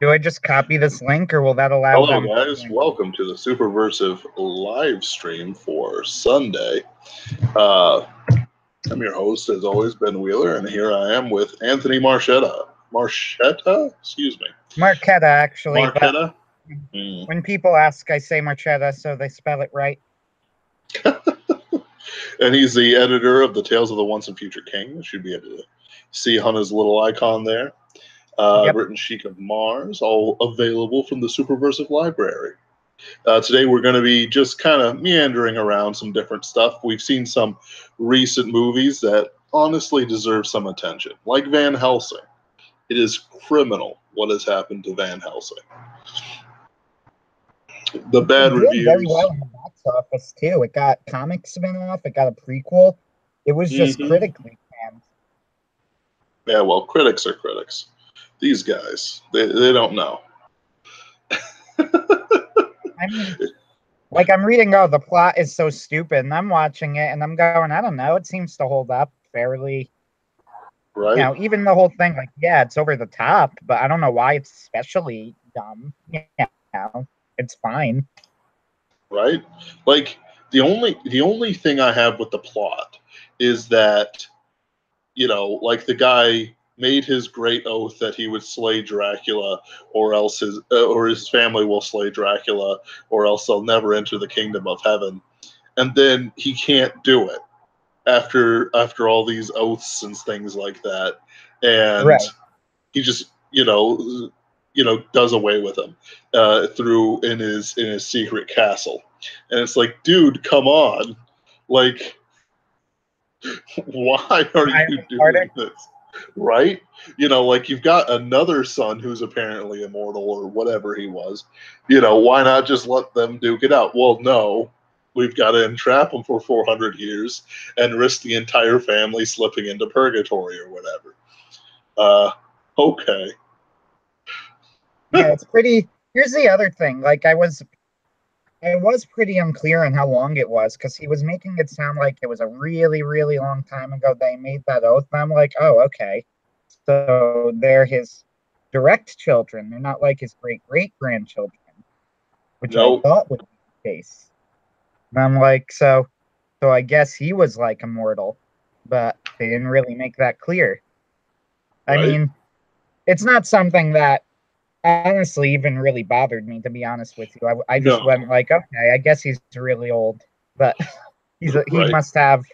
Do I just copy this link, or will that allow Hello, them to guys. join? Welcome to the Superversive live stream for Sunday. Uh, I'm your host, as always, Ben Wheeler, and here I am with Anthony Marchetta. Marchetta? Excuse me. Marquetta, actually, but Marchetta? Mm. when people ask, I say Marchetta, so they spell it right. And he's the editor of the Tales of the Once and Future King. You should be able to see on his little icon there. I've Yep. written Sheik of Mars, all available from the Superversive Library. Today we're going to be just kind of meandering around some different stuff. We've seen some recent movies that honestly deserve some attention, like Van Helsing. It is criminal what has happened to Van Helsing. The bad It did very reviews. well in the box office, too. It got comic spin-off, it got a prequel. It was just Mm-hmm. critically panned. Yeah, well, critics are critics. These guys, they don't know. I mean, like, I'm reading, oh, the plot is so stupid, and I'm watching it, and I'm going, I don't know, it seems to hold up fairly. Right? Even the whole thing, like, yeah, it's over the top, but I don't know why it's especially dumb. It's fine. Right? Like the only thing I have with the plot is that like the guy made his great oath that he would slay Dracula, or his family will slay Dracula, or else they'll never enter the kingdom of heaven. And then he can't do it after all these oaths and things like that, and Right. he just does away with him through in his secret castle, and it's like, dude, come on, like why are Why you harder? doing this? Right? Like you've got another son who's apparently immortal or whatever he was. Why not just let them duke it out? Well, no. We've got to entrap him for 400 years and risk the entire family slipping into purgatory or whatever. Uh, okay. Yeah, it's pretty. Here's the other thing. Like, I was pretty unclear on how long it was because he was making it sound like it was a really, really long time ago they made that oath. And I'm like, oh, okay. So they're his direct children. They're not like his great great grandchildren, which I Nope. thought would be the case. And I'm like, so I guess he was like immortal, but they didn't really make that clear. I Right? mean, it's not something that honestly even really bothered me, to be honest with you. I just No. went like, okay, I guess he's really old, but he Right? must have.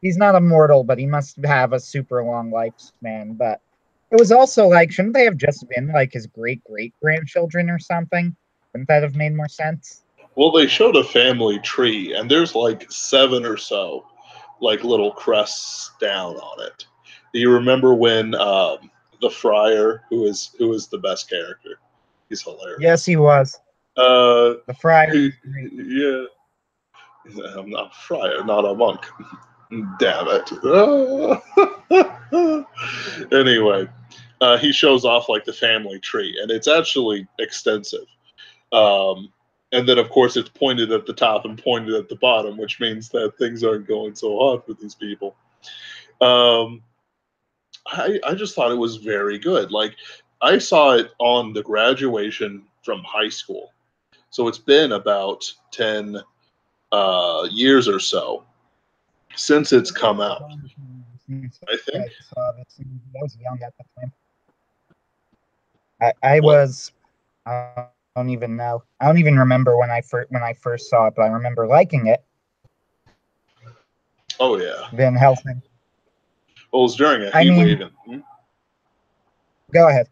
He's not immortal, but he must have a super long lifespan. But it was also like, shouldn't they have just been like his great great grandchildren or something? Wouldn't that have made more sense? Well, they showed a family tree, and there's like seven or so, like little crests down on it. Do you remember when the friar, who is the best character? He's Yes, hilarious. he was. Uh, The friar he, was great. yeah, I'm not a friar, not a monk. Damn it. Anyway, he shows off like the family tree, and it's actually extensive. Um, and then, of course, it's pointed at the top and pointed at the bottom, which means that things aren't going so hot for these people. Um, I just thought it was very good. Like, I saw it on the graduation from high school. So it's been about 10 years or so since it's It's been come a out, long time since I I think. saw this movie. I was young at the time. I What? was. I don't even know. I don't even remember when I first saw it, but I remember liking it. Oh, yeah. Van Helsing. Well, it was during a I heat mean, wave. go ahead.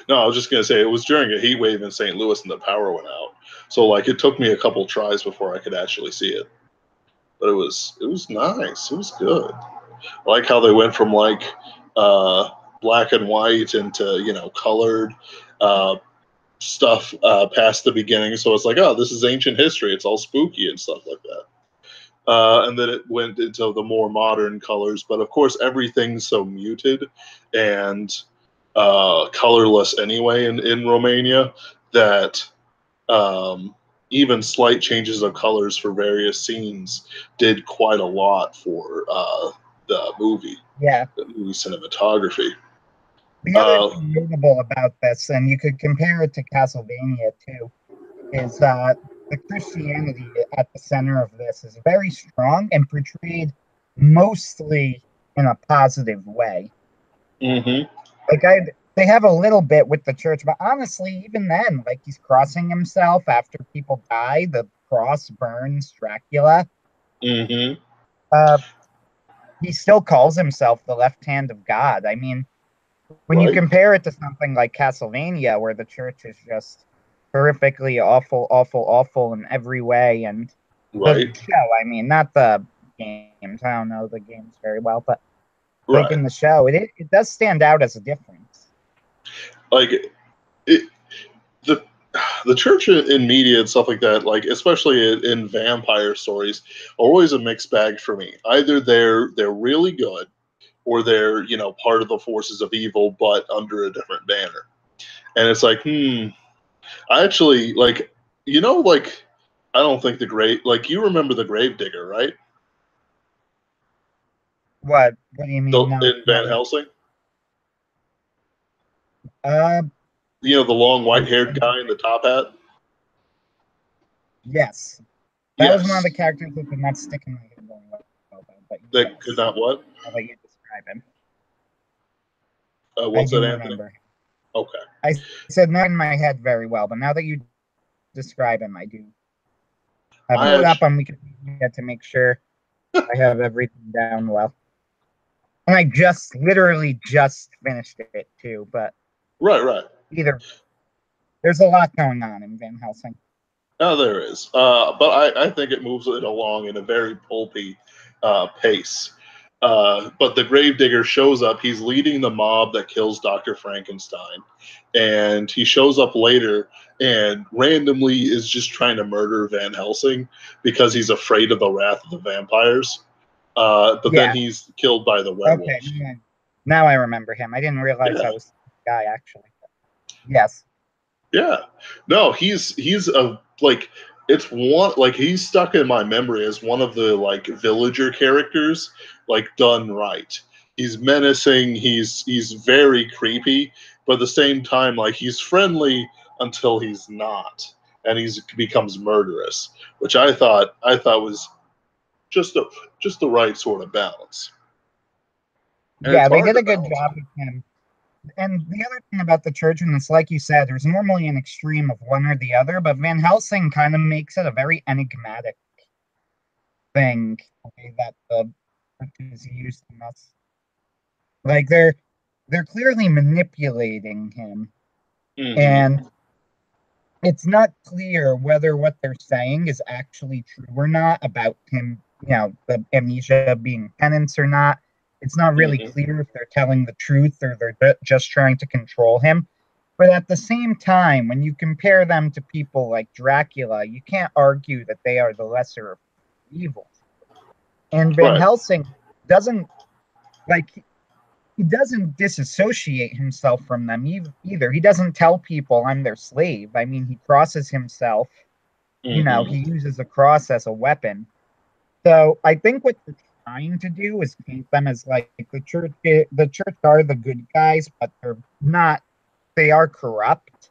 No, I was just gonna say it was during a heat wave in St. Louis and the power went out. So like it took me a couple tries before I could actually see it. But it was nice. It was good. I like how they went from like uh, black and white into colored uh, stuff past the beginning. So it's like, oh, this is ancient history. It's all spooky and stuff like that. And then it went into the more modern colors. But of course, everything's so muted and colorless anyway in Romania that even slight changes of colors for various scenes did quite a lot for the movie, Yeah, the movie cinematography. The other Uh, thing notable about this, and you could compare it to Castlevania too, is the Christianity at the center of this is very strong and portrayed mostly in a positive way. hmm Like they have a little bit with the church, but honestly, even then, like he's crossing himself after people die, the cross burns Dracula. hmm Uh, he still calls himself the left hand of God. I mean, when you Right. compare it to something like Castlevania, where the church is just horrifically awful, awful, awful in every way, and the Right. show, I mean, not the games. I don't know the games very well, but like Right. in the show, it does stand out as a difference. Like it, the the church in media and stuff like that, like especially in vampire stories, are always a mixed bag for me. Either they're really good, or they're part of the forces of evil, but under a different banner. And it's like, I actually like I don't think the grave like you remember the Gravedigger, right? What do you mean? No, In Van no. Helsing, Uh, the long I, white I haired guy in the top hat. yes, that was one of Yes, the characters that did not stick in my head very well, but that could yes, not what? I'll let you describe him. I What's that, do Anthony? remember. Okay. I said not in my head very well, but now that you describe him, I do. I've I pulled it up actually, on Wikipedia to make sure I have everything down well. And I just literally just finished it too, but right, right. either there's a lot going on in Van Helsing. Oh, there is. But I think it moves it along in a very pulpy pace. But the Gravedigger shows up. He's leading the mob that kills Dr. Frankenstein. And he shows up later and randomly is just trying to murder Van Helsing because he's afraid of the wrath of the vampires. But then Yeah, he's killed by the okay. werewolf. Now I remember him. I didn't realize Yeah. that was the guy actually. Yes. Yeah. No, he's a like it's one like he's stuck in my memory as one of the like villager characters like done right. He's menacing, he's very creepy, but at the same time like he's friendly until he's not and he's becomes murderous, which I thought was just a just the right sort of balance. And it's Yeah, they hard did to a good balance job with him. And the other thing about the church, and it's like you said, there's normally an extreme of one or the other, but Van Helsing kind of makes it a very enigmatic thing, the way that the church is used in this. Like they're clearly manipulating him, it. and it's not clear whether what they're saying is actually true or not about him, the amnesia being penance or not. It's not really hmm clear if they're telling the truth or they're just trying to control him. But at the same time, when you compare them to people like Dracula, you can't argue that they are the lesser of evil. And Van Right. Helsing doesn't like he doesn't disassociate himself from them either. He doesn't tell people I'm their slave. I mean, he crosses himself. He hmm uses a cross as a weapon. So I think what they're trying to do is paint them as like the church. The church are the good guys, but they're not. They are corrupt,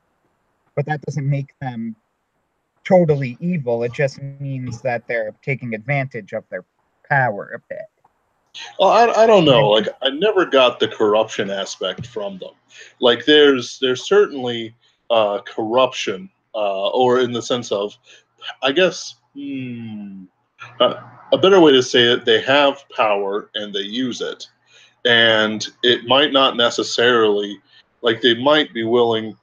but that doesn't make them totally evil. It just means that they're taking advantage of their power a bit. Well, I don't And I know. Like think, I never got the corruption aspect from them. Like there's certainly corruption, or in the sense of, I guess, a better way to say it, they have power and they use it, and it might not necessarily like they might be willing.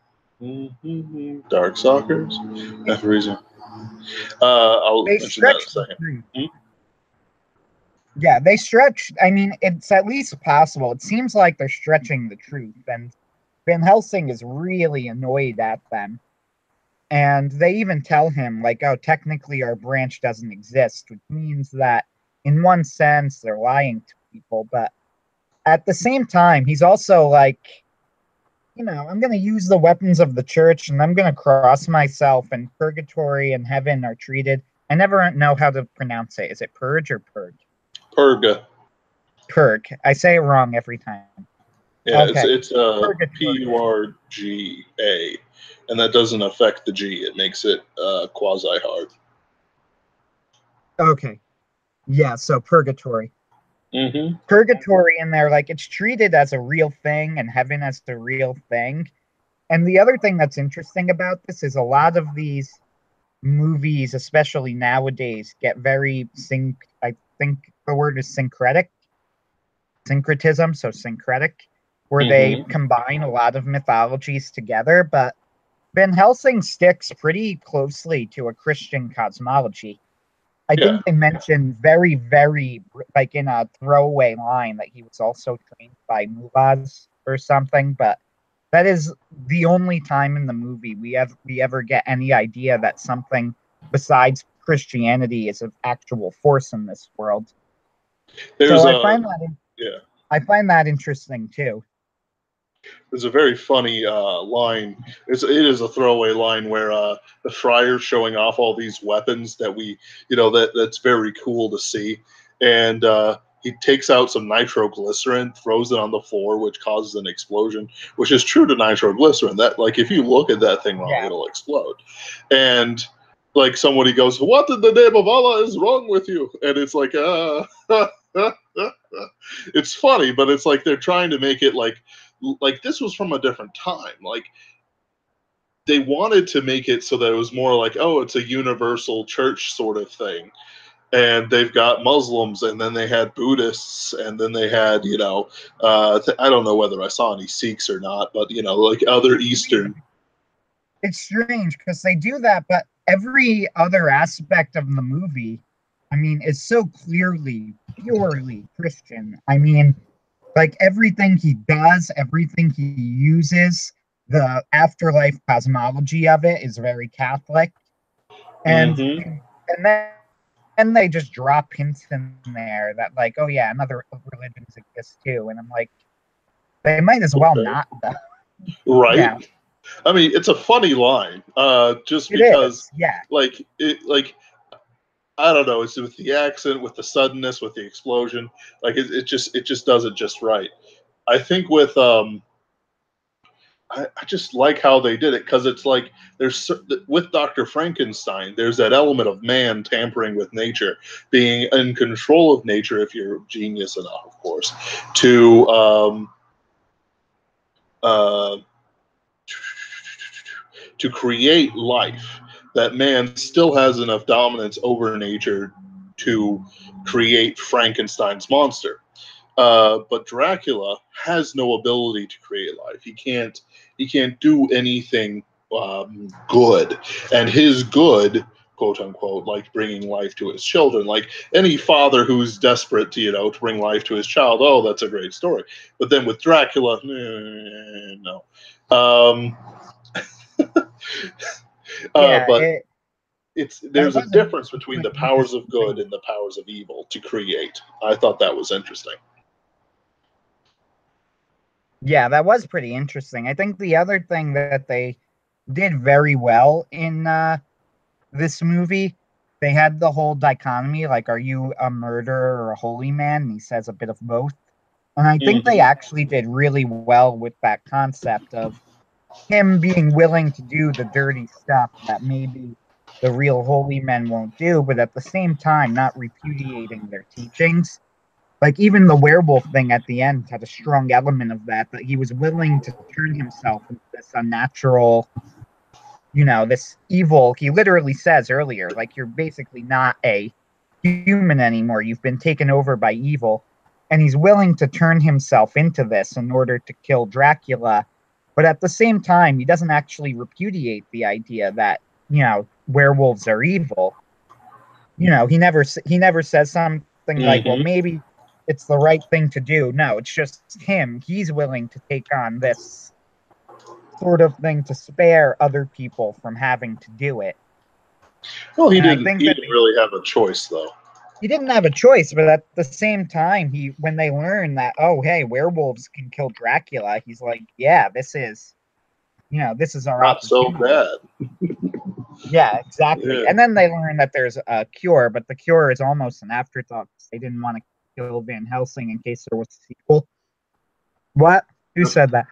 Dark Stalkers. That's the reason. I'll they mention that in stretch a the second. truth. Yeah, they stretch. I mean, it's at least possible. It seems like they're stretching the truth, and Van Helsing is really annoyed at them. And they even tell him, like, oh, technically our branch doesn't exist, which means that in one sense they're lying to people. But at the same time, he's also like, I'm going to use the weapons of the church and I'm going to cross myself, and purgatory and heaven are treated. I never know how to pronounce it. Is it purge or purge? Purga. Purg. I say it wrong every time. Yeah, Okay. it's Purgatory. Purga, and that doesn't affect the G. It makes it quasi hard. Okay. Yeah, so purgatory. Mm-hmm. Purgatory in there, like it's treated as a real thing and heaven as the real thing. And the other thing that's interesting about this is a lot of these movies, especially nowadays, get very I think the word is syncretism, so syncretic, where they Mm-hmm. combine a lot of mythologies together. But Van Helsing sticks pretty closely to a Christian cosmology. I Yeah. think they mentioned very, very, like in a throwaway line that he was also trained by mullahs or something, but that is the only time in the movie we ever get any idea that something besides Christianity is of actual force in this world. So There's a yeah. I find that interesting too. There's a very funny line. It is a throwaway line where the friar's showing off all these weapons that that's very cool to see, and he takes out some nitroglycerin, throws it on the floor, which causes an explosion. Which is true to nitroglycerin. That like if you look at that thing wrong, Yeah, it'll explode. And like somebody goes, "What in the name of Allah is wrong with you?" And it's like, it's funny, but it's like they're trying to make it like this was from a different time. Like they wanted to make it so that it was more like, oh, it's a universal church sort of thing. And they've got Muslims, and then they had Buddhists, and then they had, I don't know whether I saw any Sikhs or not, but like other Eastern. it's strange because they do that, but every other aspect of the movie, I mean, is so clearly, purely Christian. I mean, like everything he does, everything he uses, the afterlife cosmology of it is very Catholic. And Mm-hmm. and then and they just drop hints in there that like, oh yeah, another religions exist too. And I'm like, they might as well Okay. not though. Right. Yeah, I mean, it's a funny line, just it because, is. Yeah. like I don't know, it's with the accent, with the suddenness, with the explosion, like it just does it just right. I think I just like how they did it because it's like with Dr. Frankenstein, there's that element of man tampering with nature, being in control of nature if you're genius enough, of course, to uh, to create life. That man still has enough dominance over nature to create Frankenstein's monster. But Dracula has no ability to create life. He can't do anything good, and his good, quote unquote, like bringing life to his children. Like any father who's desperate to to bring life to his child. Oh, that's a great story. But then with Dracula, no. Um, Yeah, but that there's a was an difference between the powers interesting of good thing. and the powers of evil to create. I thought that was interesting. Yeah, that was pretty interesting. I think the other thing that they did very well in this movie, they had the whole dichotomy, like, are you a murderer or a holy man? And he says a bit of both. And I think they Hmm. actually did really well with that concept of him being willing to do the dirty stuff that maybe the real holy men won't do, but at the same time, not repudiating their teachings. Like even the werewolf thing at the end had a strong element of that, that he was willing to turn himself into this unnatural, this evil. He literally says earlier, like, you're basically not a human anymore. You've been taken over by evil. And he's willing to turn himself into this in order to kill Dracula. But at the same time, he doesn't actually repudiate the idea that, werewolves are evil. He never says something like, well, Hmm. maybe it's the right thing to do. No, it's just him. He's willing to take on this sort of thing to spare other people from having to do it. Well, he And I didn't. think He that didn't really have a choice, though. he didn't have a choice, but at the same time, when they learn that, oh, hey, werewolves can kill Dracula, he's like, yeah, this is our Not so opportunity. bad. Yeah, exactly. Yeah. And then they learn that there's a cure, but the cure is almost an afterthought. They didn't want to kill Van Helsing in case there was a sequel. What? Who said that?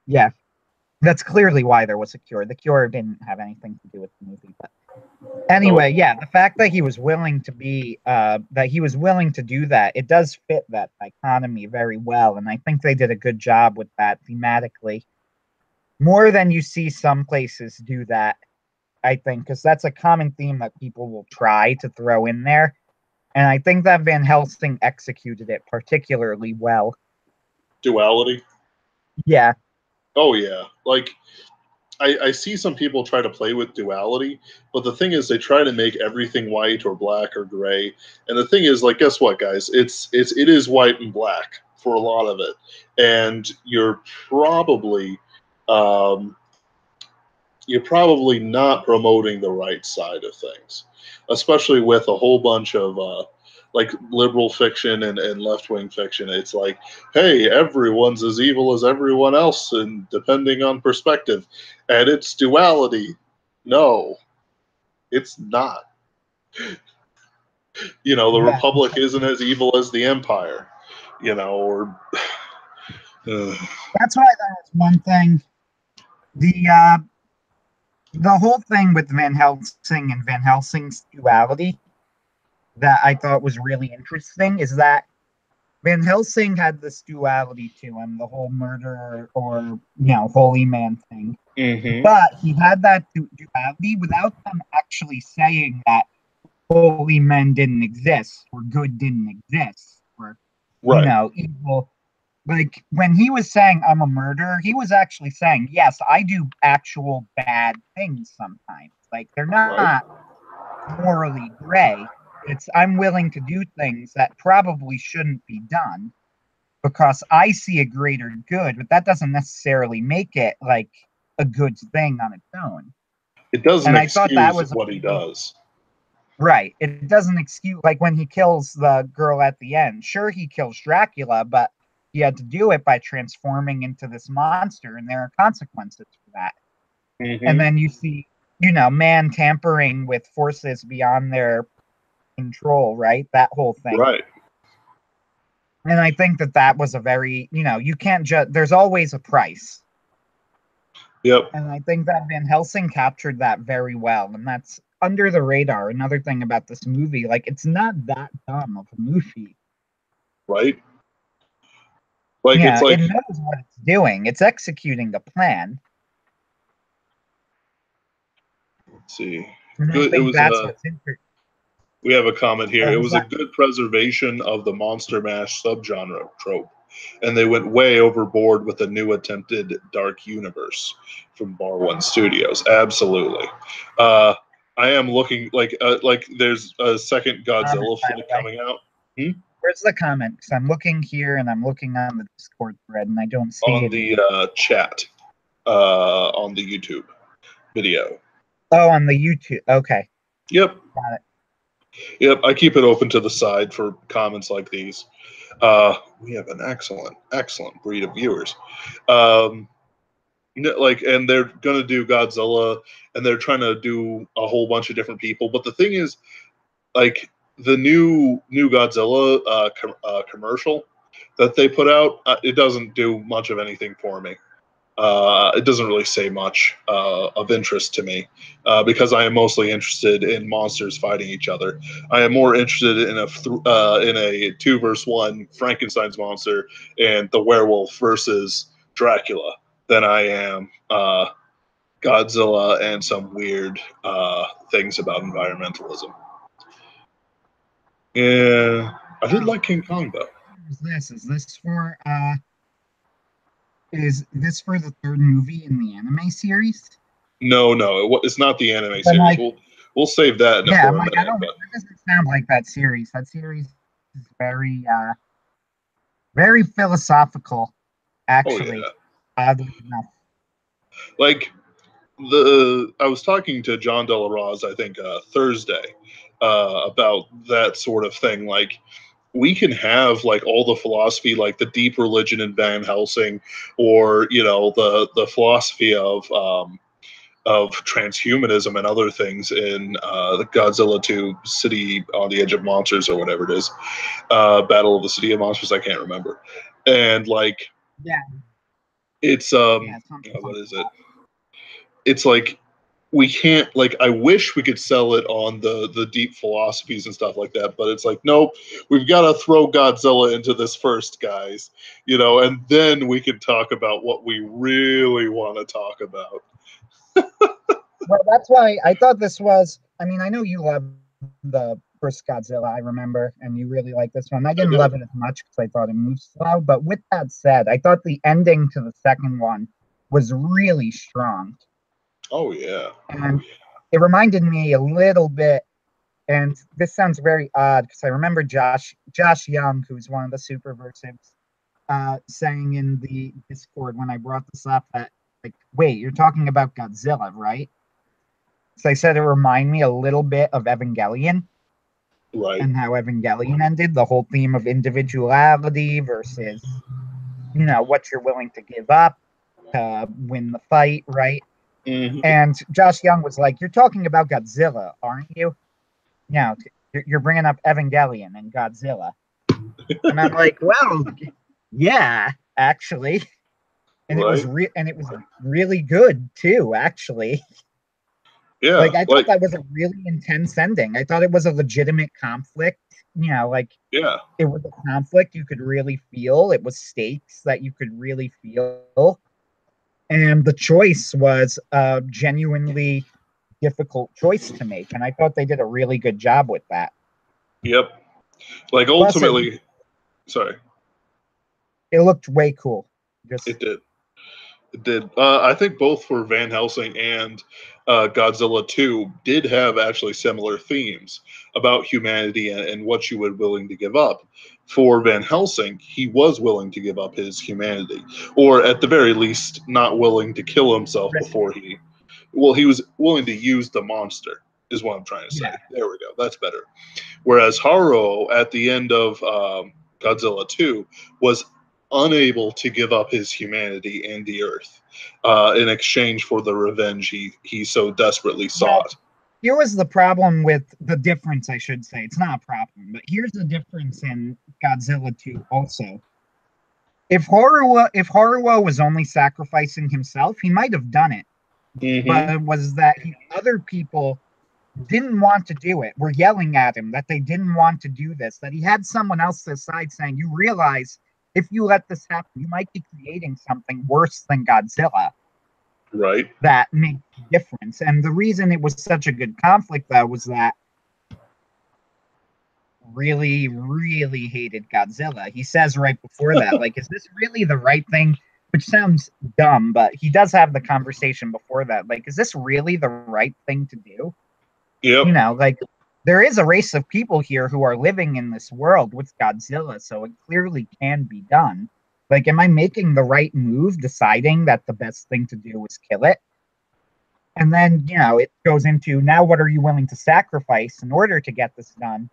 Yeah, that's clearly why there was a cure. The cure didn't have anything to do with the movie, but anyway, yeah, the fact that he was willing to do that, it does fit that dichotomy very well, and I think they did a good job with that thematically, more than you see some places do that. I think because that's a common theme that people will try to throw in there, and I think that Van Helsing executed it particularly well. Duality. Yeah. Oh yeah, like I see some people try to play with duality, but the thing is they try to make everything white or black or gray. And the thing is, like, guess what, guys? It is white and black for a lot of it. And um, you're probably not promoting the right side of things, especially with a whole bunch of like liberal fiction and left wing fiction. It's like, hey, everyone's as evil as everyone else, and depending on perspective, and it's duality. No, it's not. The Yeah. Republic isn't as evil as the Empire. Or That's why that was one thing. The whole thing with Van Helsing and Van Helsing's duality that I thought was really interesting is that Van Helsing had this duality to him, the whole murder or holy man thing. mm-hmm. But he had that duality without them actually saying that holy men didn't exist or good didn't exist or right. evil. Like when he was saying I'm a murderer, he was actually saying, yes, I do actual bad things sometimes. Like they're not morally gray. It's I'm willing to do things that probably shouldn't be done because I see a greater good, but that doesn't necessarily make it like a good thing on its own. It doesn't And I thought that excuse was what he does. right. It doesn't excuse, like when he kills the girl at the end. Sure, he kills Dracula, but he had to do it by transforming into this monster, and there are consequences for that. Mm-hmm. And then you see, man tampering with forces beyond their control, right? That whole thing. Right. And I think that was a very, you can't just, there's always a price. Yep. And I think that Van Helsing captured that very well. And that's under the radar. Another thing about this movie, like, it's not that dumb of a movie. Right. Like, Yeah, it's like, it knows what it's doing. It's executing the plan. let's see. And Good. I think that's what's interesting. We have a comment here. It was a good preservation of the monster mash subgenre trope, and they went way overboard with the new attempted dark universe from Bar One Studios. Absolutely. I am looking like there's a second Godzilla flick coming out. Where's the comment? Because I'm looking here and I'm looking on the Discord thread and I don't see on it. The chat on the YouTube video. Oh, on the YouTube. Okay. Yep. Got it. Yep, I keep it open to the side for comments like these. We have an excellent breed of viewers. And they're gonna do Godzilla, and they're trying to do a whole bunch of different people. But the thing is, like the new Godzilla commercial that they put out, it doesn't do much of anything for me. It doesn't really say much of interest to me because I am mostly interested in monsters fighting each other. I am more interested in a 2-versus-1 Frankenstein's monster and the werewolf versus Dracula than I am Godzilla and some weird things about environmentalism. Yeah, I did like King Kong though. Is this for the third movie in the anime series? No, it's not the anime series. We'll save that for a minute. That doesn't sound like that series. That series is very very philosophical, actually. Oh, yeah. Oddly enough. Like I was talking to John Della Roz, I think Thursday, about that sort of thing. Like, we can have like all the philosophy, like the deep religion in Van Helsing, or the philosophy of transhumanism and other things in the Godzilla 2 City on the Edge of Monsters, or whatever it is, Battle of the City of Monsters. I can't remember. And like, yeah, It's Yeah, something what like is it? that. It's like we can't like I wish we could sell it on the deep philosophies and stuff like that, but it's like nope, we've got to throw Godzilla into this first, guys, and then we can talk about what we really want to talk about. Well, that's why I thought this was. I mean, I know you love the first Godzilla, I remember, and you really like this one. I I didn't do. love it as much because I thought it moved slow. But with that said, I thought the ending to the second one was really strong. Oh yeah. And it reminded me a little bit, and this sounds very odd because I remember Josh Young, who's one of the Superversives, saying in the Discord when I brought this up that, like, wait, you're talking about Godzilla, right? So I said it reminded me a little bit of Evangelion Right. and how Evangelion ended, the whole theme of individuality versus, what you're willing to give up to win the fight, right? Hmm. And Josh Young was like, "You're talking about Godzilla, aren't you? Yeah, you're bringing up Evangelion and Godzilla." And I'm like, "Well, yeah, actually." And Right. it was really good too, actually. Yeah. Like I thought Like that was a really intense ending. I thought it was a legitimate conflict. Like yeah. it was a conflict you could really feel. It was stakes that you could really feel. And the choice was a genuinely difficult choice to make. And I thought they did a really good job with that. Yep. Like Plus, ultimately, sorry, it looked way cool. Just it did. It did. I think both for Van Helsing and Godzilla 2 did have actually similar themes about humanity and what you were willing to give up. For Van Helsing, he was willing to give up his humanity, or at the very least, not willing to kill himself risk before it. he. Well, he was willing to use the monster, is what I'm trying to say. Yeah. There we go. That's better. Whereas Haro, at the end of Godzilla 2, was unable to give up his humanity and the Earth in exchange for the revenge he so desperately Well, sought. here was the problem with the difference, I should say. It's not a problem, but here's the difference in Godzilla 2 also. If Haruo was only sacrificing himself, he might have done it. Hmm. But it was that other people didn't want to do it, were yelling at him that they didn't want to do this, that he had someone else to his side saying, "You realize if you let this happen, you might be creating something worse than Godzilla Right. that makes a difference." And the reason it was such a good conflict, though, was that really, really hated Godzilla. He says right before that, like, is this really the right thing? Which sounds dumb, but he does have the conversation before that. Like, is this really the right thing to do? Yep. Like there is a race of people here who are living in this world with Godzilla, so it clearly can be done. Like, am I making the right move deciding that the best thing to do is kill it? And then, it goes into now what are you willing to sacrifice in order to get this done?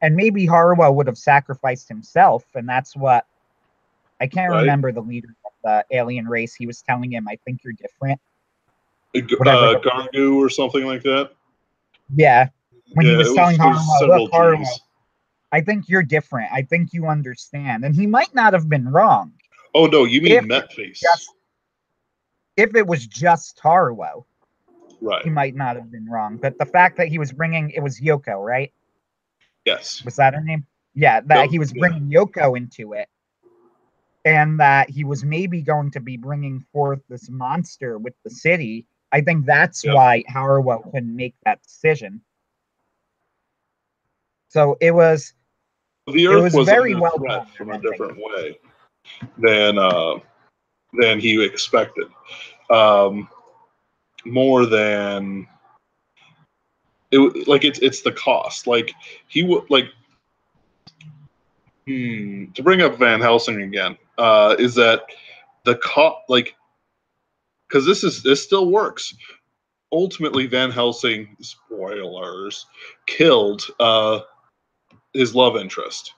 And maybe Haruo would have sacrificed himself, and that's what I can't Right. remember the leader of the alien race. He was telling him, I think you're different. Whatever the Gargu or something like that. yeah. When he Yeah, was telling it was Haruo, look, several Haruo, G's. I think you're different. I think you understand. And he might not have been wrong Oh no, you if mean it was Metface? just if it was just Haruo. He Right. might not have been wrong. But the fact that he was bringing it was Yoko, right? Yes. Was that her name? Yeah, that Yep. he was Yeah. bringing Yoko into it, and that he was maybe going to be bringing forth this monster with the city. I think that's Yep. why Haruo couldn't make that decision. So it was The it Earth was was very under well threat done, that from a ending. different way than he expected. Um, More than like it's the cost. Like he would like to bring up Van Helsing again. Is that the cost? Like because this still works. Ultimately, Van Helsing, spoilers, killed his love interest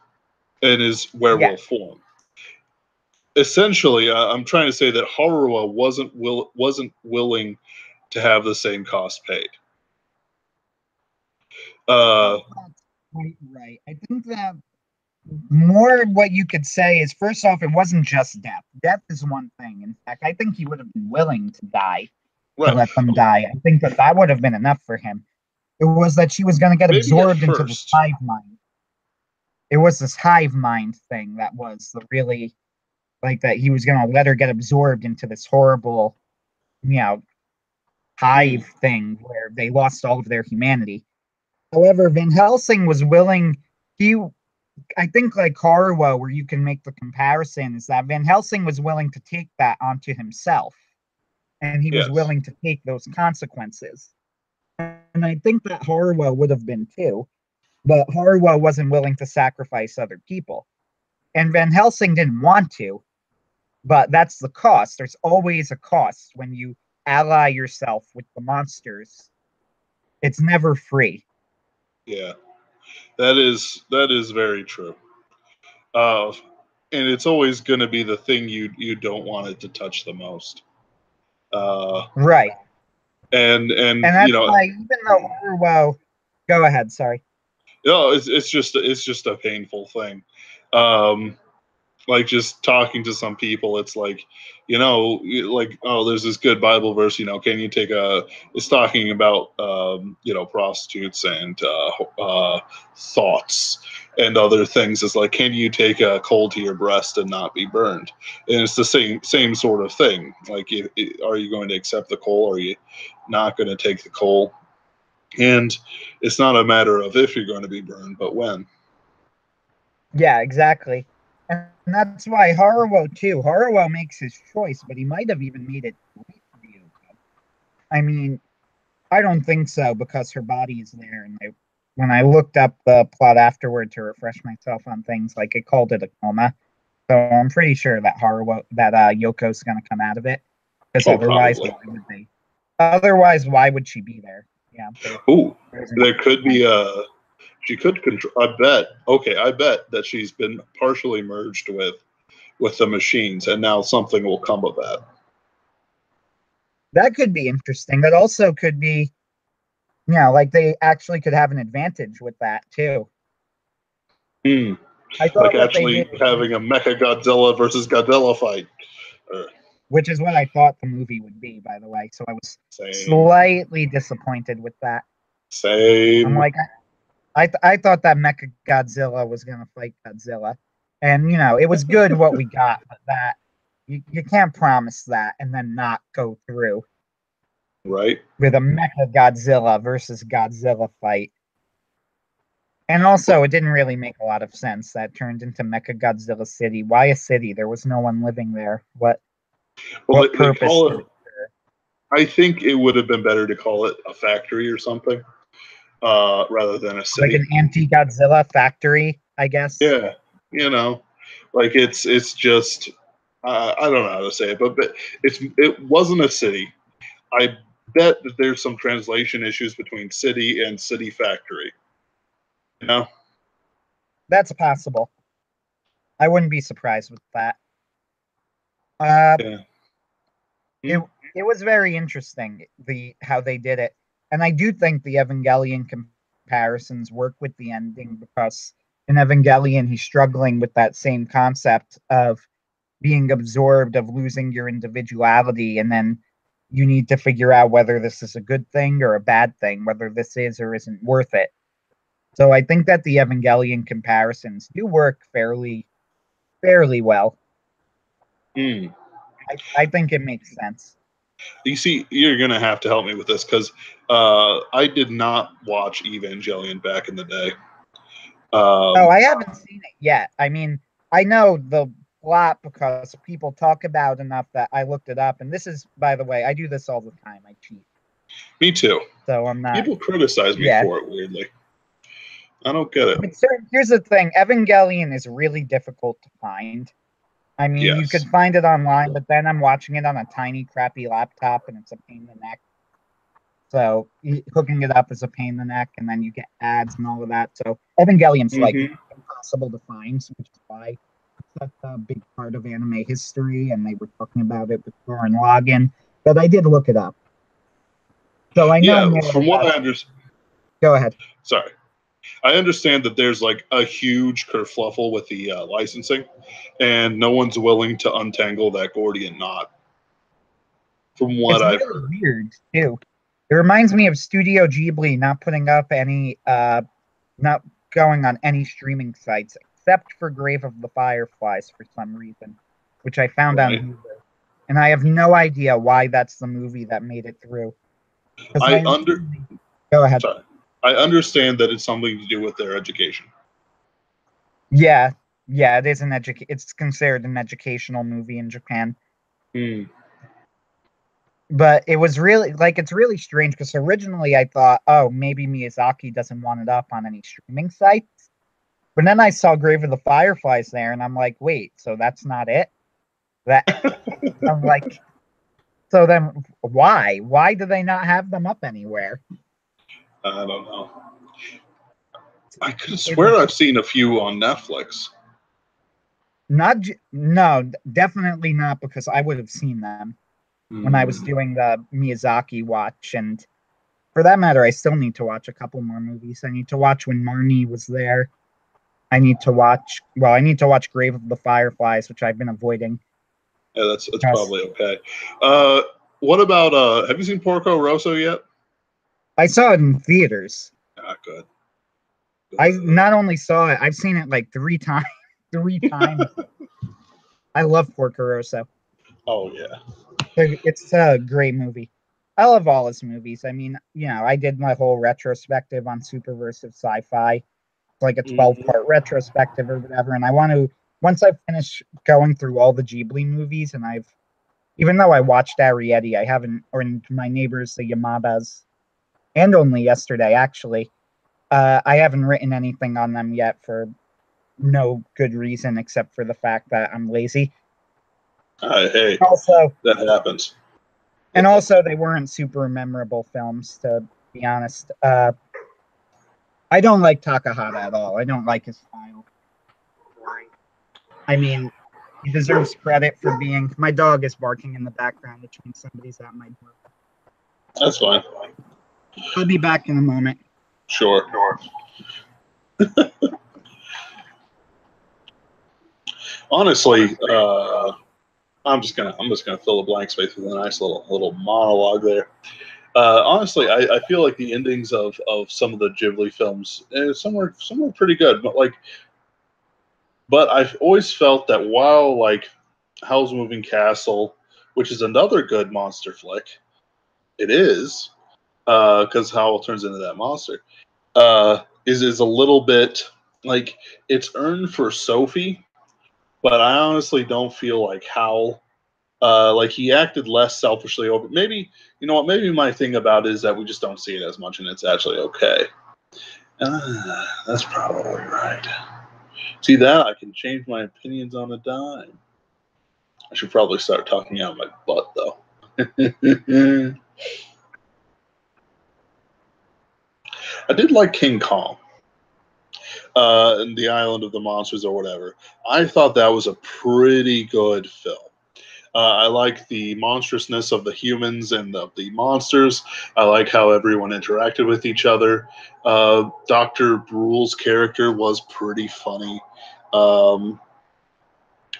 in his Yeah. werewolf form. Essentially, I'm trying to say that Haruo wasn't willing to have the same cost paid. I don't know Uh, if that's quite right. I think that more what you could say is, first off, it wasn't just death. Death is one thing. In fact, I think he would have been willing to die, to Right. let them die. I think that that would have been enough for him. It was that she was going to get Maybe at absorbed into this first. hive mind. It was this hive mind thing that was the really, like, that he was going to let her get absorbed into this horrible, you know, Hmm. hive thing where they lost all of their humanity. However, Van Helsing was willing. He, I think, like Harlow, where you can make the comparison, is that Van Helsing was willing to take that onto himself, and he was Yes. willing to take those consequences. And I think that Harlow would have been too, but Harlow wasn't willing to sacrifice other people. And Van Helsing didn't want to, but that's the cost. There's always a cost when you ally yourself with the monsters. It's never free. Yeah. That is very true. Uh, and it's always going to be the thing you don't want it to touch the most. Uh, Right. and And that's why, even though Harlow, go ahead, sorry. it's just a painful thing. Um, like just talking to some people, it's like, like, oh, there's this good Bible verse, can you take a, it's talking about, prostitutes and thoughts and other things. It's like, can you take a coal to your breast and not be burned? And it's the same sort of thing. Like, are you going to accept the coal? Or are you not going to take the coal? And it's not a matter of if you're going to be burned, but when. Yeah, exactly. And that's why Harlow, too. Harlow makes his choice, but he might have even made it right for Yoko. I mean, I don't think so, because her body is there. And when I looked up the plot afterward to refresh myself on things, like, it called it a coma. So I'm pretty sure that Yoko's going to come out of it, because Oh, otherwise, probably. why would they? Otherwise, why would she be there? Yeah, Ooh, there's an there could be point. a. She could control. I bet. Okay, I bet that she's been partially merged with the machines, and now something will come of that. That could be interesting. That also could be, like, they actually could have an advantage with that too. Hmm. I Like thought what they did, actually having a Mecha Godzilla versus Godzilla fight. Or which is what I thought the movie would be, by the way. So I was same, slightly disappointed with that. I'm same. like, I thought that Mecha Godzilla was gonna fight Godzilla, and it was good what we got, but that you can't promise that and then not go through Right. with a Mecha Godzilla versus Godzilla fight. And also, it didn't really make a lot of sense. That turned into Mecha Godzilla City. Why a city? There was no one living there. Well, What they purpose call did it. it serve? I think it would have been better to call it a factory or something, rather than a Like city. an anti-Godzilla factory, I guess. Yeah, you know, like it's just I don't know how to say it, but it wasn't a city. I bet that there's some translation issues between city and city factory. You know? That's possible. I wouldn't be surprised with that. Uh, Yeah. it Hmm? it was very interesting, how they did it, and I do think the Evangelion comparisons work with the ending, because in Evangelion he's struggling with that same concept of being absorbed, of losing your individuality, and then you need to figure out whether this is a good thing or a bad thing, whether this is or isn't worth it. So I think that the Evangelion comparisons do work fairly well. Hmm. I think it makes sense. You see, you're gonna have to help me with this because I did not watch Evangelion back in the day. Oh, Um, I haven't seen it yet. I mean, I know the plot because people talk about enough that I looked it up. And this is, by the way, I do this all the time. I cheat. Me too. So I'm not, People criticize me yeah. for it weirdly. I don't get it. But here's the thing, Evangelion is really difficult to find. I mean, you Yes. could find it online, but then I'm watching it on a tiny, crappy laptop, and it's a pain in the neck. So hooking it up is a pain in the neck, and then you get ads and all of that. So Evangelion's like Hmm. impossible to find, which is why it's such a big part of anime history, and they were talking about it with Gurren Lagann. But I did look it up, so I know Yeah. more or From what less. I understand. Go ahead. Sorry. I understand that there's like a huge kerfluffle with the licensing, and no one's willing to untangle that Gordian knot. From what It's I've really heard, weird too. It reminds me of Studio Ghibli not putting up any, not going on any streaming sites except for Grave of the Fireflies for some reason, which I found on right? Hulu. And I have no idea why that's the movie that made it through. Because I my under go ahead. sorry, I understand that it's something to do with their education. Yeah, yeah, it is an it's considered an educational movie in Japan. Hmm. But it was really like it's really strange because originally I thought, oh, maybe Miyazaki doesn't want it up on any streaming sites. But then I saw Grave of the Fireflies there, and I'm like, wait, so that's not it? That I'm like, so then why? Why do they not have them up anywhere? I don't know. I It, could it, swear I've seen a few on Netflix. no, definitely not because I would have seen them when I was Hmm. doing the Miyazaki watch, and for that matter, I still need to watch a couple more movies. I need to watch when Marnie was there. I need to watch Grave of the Fireflies, which I've been avoiding. Yeah, that's Yes. probably okay. Uh, what about have you seen Porco Rosso yet? I saw it in theaters. Ah, good. I Good. not only saw it, I've seen it like three times. Three times. I love Porco Rosso. Oh yeah. It's a great movie. I love all his movies. I mean, I did my whole retrospective on Superversive Sci-Fi, like a 12 Hmm. part retrospective or whatever. And I want to, once I finish going through all the Ghibli movies, and even though I watched Arrietty, I haven't, or My Neighbors, the Yamadas, and only yesterday, actually, I haven't written anything on them yet for no good reason except for the fact that I'm lazy. Hey, Also, that happens. and also they weren't super memorable films, to be honest. I don't like Takahata at all. I don't like his style. I mean, he deserves credit for being. My dog is barking in the background, which means somebody's at my door. That's fine. I'll be back in a moment. Sure. Honestly, I'm just gonna fill the blank space with a nice little monologue there. Honestly, I feel like the endings of some of the Ghibli films, some were pretty good, but I've always felt that while like Howl's Moving Castle, which is another good monster flick, it is because Howl turns into that monster, is a little bit like it's earned for Sophie, but I honestly don't feel like Howl. Like he acted less selfishly over. Maybe you know what? Maybe my thing about it is that we just don't see it as much, and it's actually okay. That's probably right. See that I can change my opinions on a dime. I should probably start talking out my butt though. I did like King Kong, and the Island of the Monsters or whatever. I thought that was a pretty good film. I like the monstrousness of the humans and of the monsters. I like how everyone interacted with each other. Dr. Brule's character was pretty funny. Um,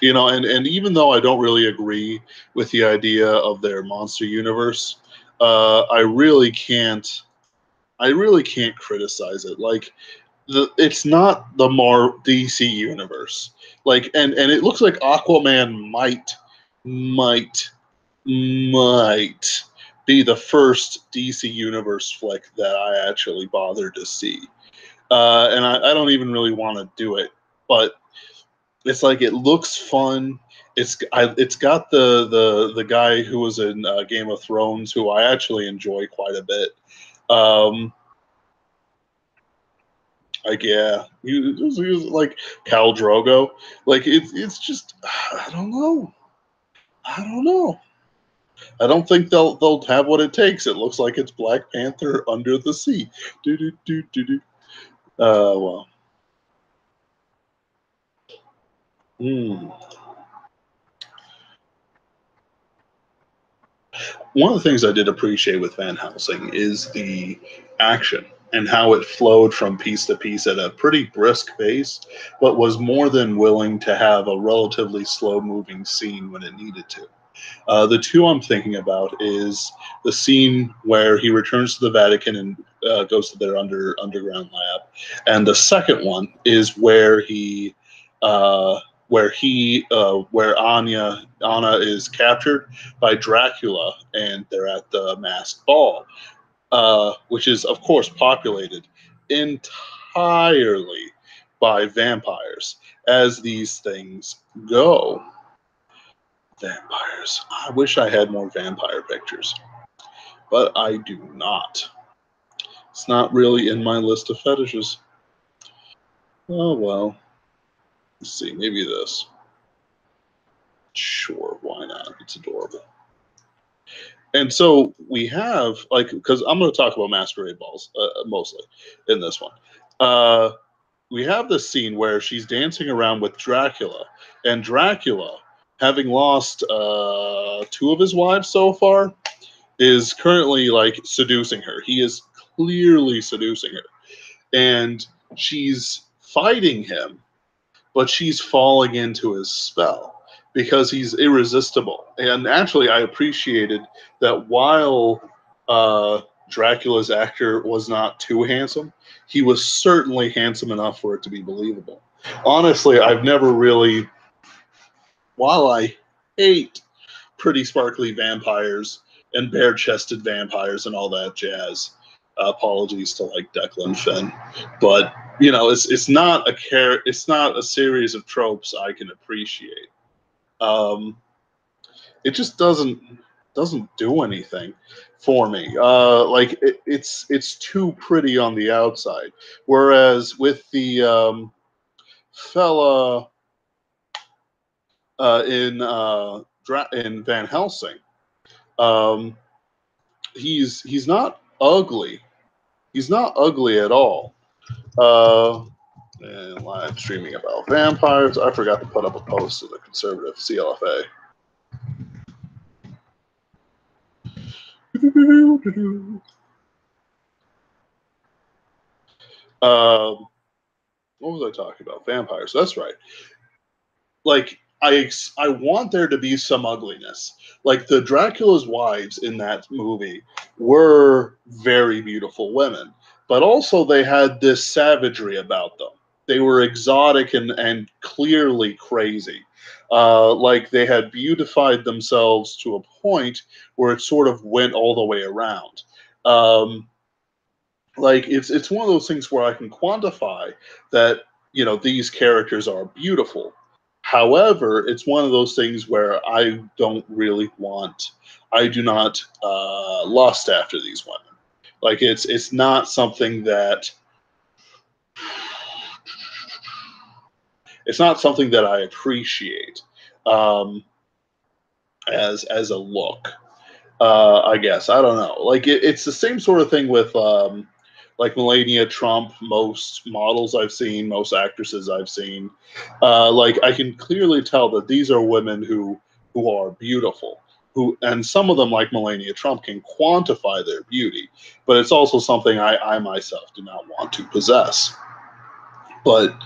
and even though I don't really agree with the idea of their monster universe, I really can't. I really can't criticize it. Like, it's not the DC universe. Like, and it looks like Aquaman might might be the first DC Universe flick that I actually bothered to see. And I don't even really want to do it, but it's like it looks fun. It's got the guy who was in Game of Thrones, who I actually enjoy quite a bit. Um, like yeah, he was like Cal Drogo. Like it's just I don't know. I don't know. I don't think they'll have what it takes. It looks like it's Black Panther under the sea. Do do do do do. Well. Hmm. One of the things I did appreciate with Van Helsing is the action and how it flowed from piece to piece at a pretty brisk pace, but was more than willing to have a relatively slow-moving scene when it needed to. The two I'm thinking about is the scene where he returns to the Vatican and goes to their underground lab, and the second one is where Anna is captured by Dracula, and they're at the masked ball, which is of course populated entirely by vampires, as these things go. Vampires. I wish I had more vampire pictures, but I do not. It's not really in my list of fetishes. Oh well. Let's see, maybe this. Sure, why not? It's adorable. And so we have, like, because I'm going to talk about masquerade balls mostly in this one. We have this scene where she's dancing around with Dracula, and Dracula, having lost two of his wives so far, is currently like seducing her. He is clearly seducing her, and she's fighting him, but she's falling into his spell because he's irresistible. And actually, I appreciated that while Dracula's actor was not too handsome, he was certainly handsome enough for it to be believable. Honestly, I've never really, while I hate pretty sparkly vampires and bare-chested vampires and all that jazz, apologies to like Declan Finn, but you know, it's not a series of tropes I can appreciate. It just doesn't do anything for me. Like it's too pretty on the outside, whereas with the fella in Van Helsing, he's not ugly. He's not ugly at all. And live streaming about vampires. I forgot to put up a post to the conservative CLFA. What was I talking about? Vampires. That's right. Like I want there to be some ugliness. Like the Dracula's wives in that movie were very beautiful women, but also they had this savagery about them. They were exotic and clearly crazy. Like they had beautified themselves to a point where it sort of went all the way around. Like it's one of those things where I can quantify that, you know, these characters are beautiful. However, it's one of those things where I do not lust after these women. Like it's not something that I appreciate as a look. I guess I don't know. Like it's the same sort of thing with like Melania Trump. Most models I've seen, most actresses I've seen, like I can clearly tell that these are women who are beautiful. And some of them, like Melania Trump, can quantify their beauty, but it's also something I myself do not want to possess. But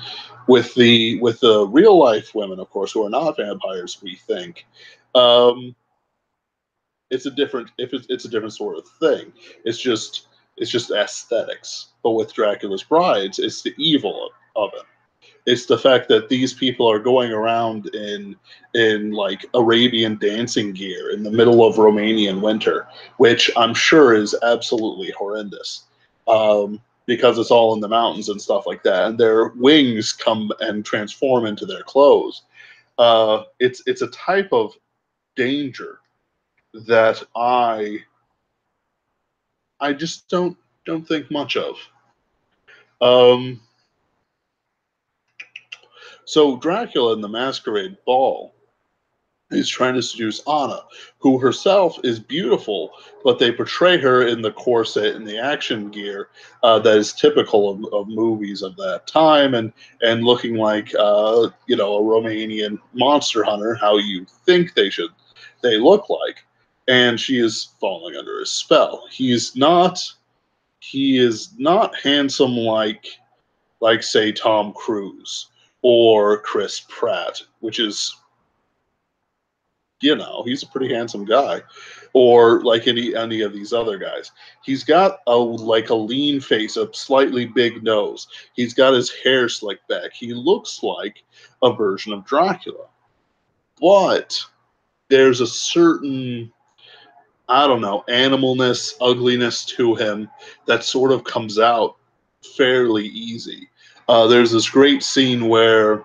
with the real life women, of course, who are not vampires, we think. It's a different sort of thing. It's just aesthetics. But with Dracula's brides, it's the evil of it. It's the fact that these people are going around in like Arabian dancing gear in the middle of Romanian winter, which I'm sure is absolutely horrendous. Because it's all in the mountains and stuff like that, and their wings come and transform into their clothes. It's a type of danger that I just don't think much of. So Dracula in the Masquerade Ball is trying to seduce Anna, who herself is beautiful, but they portray her in the corset and the action gear that is typical of movies of that time, and looking like you know, a Romanian monster hunter, how you think they look like. And she is falling under his spell. He's not he is not handsome like say Tom Cruise or Chris Pratt, which is, he's a pretty handsome guy, or like any of these other guys. He's got a lean face, a slightly big nose. He's got his hair slicked back. He looks like a version of Dracula, but there's a certain, I don't know, animalness, ugliness to him that sort of comes out fairly easy. There's this great scene where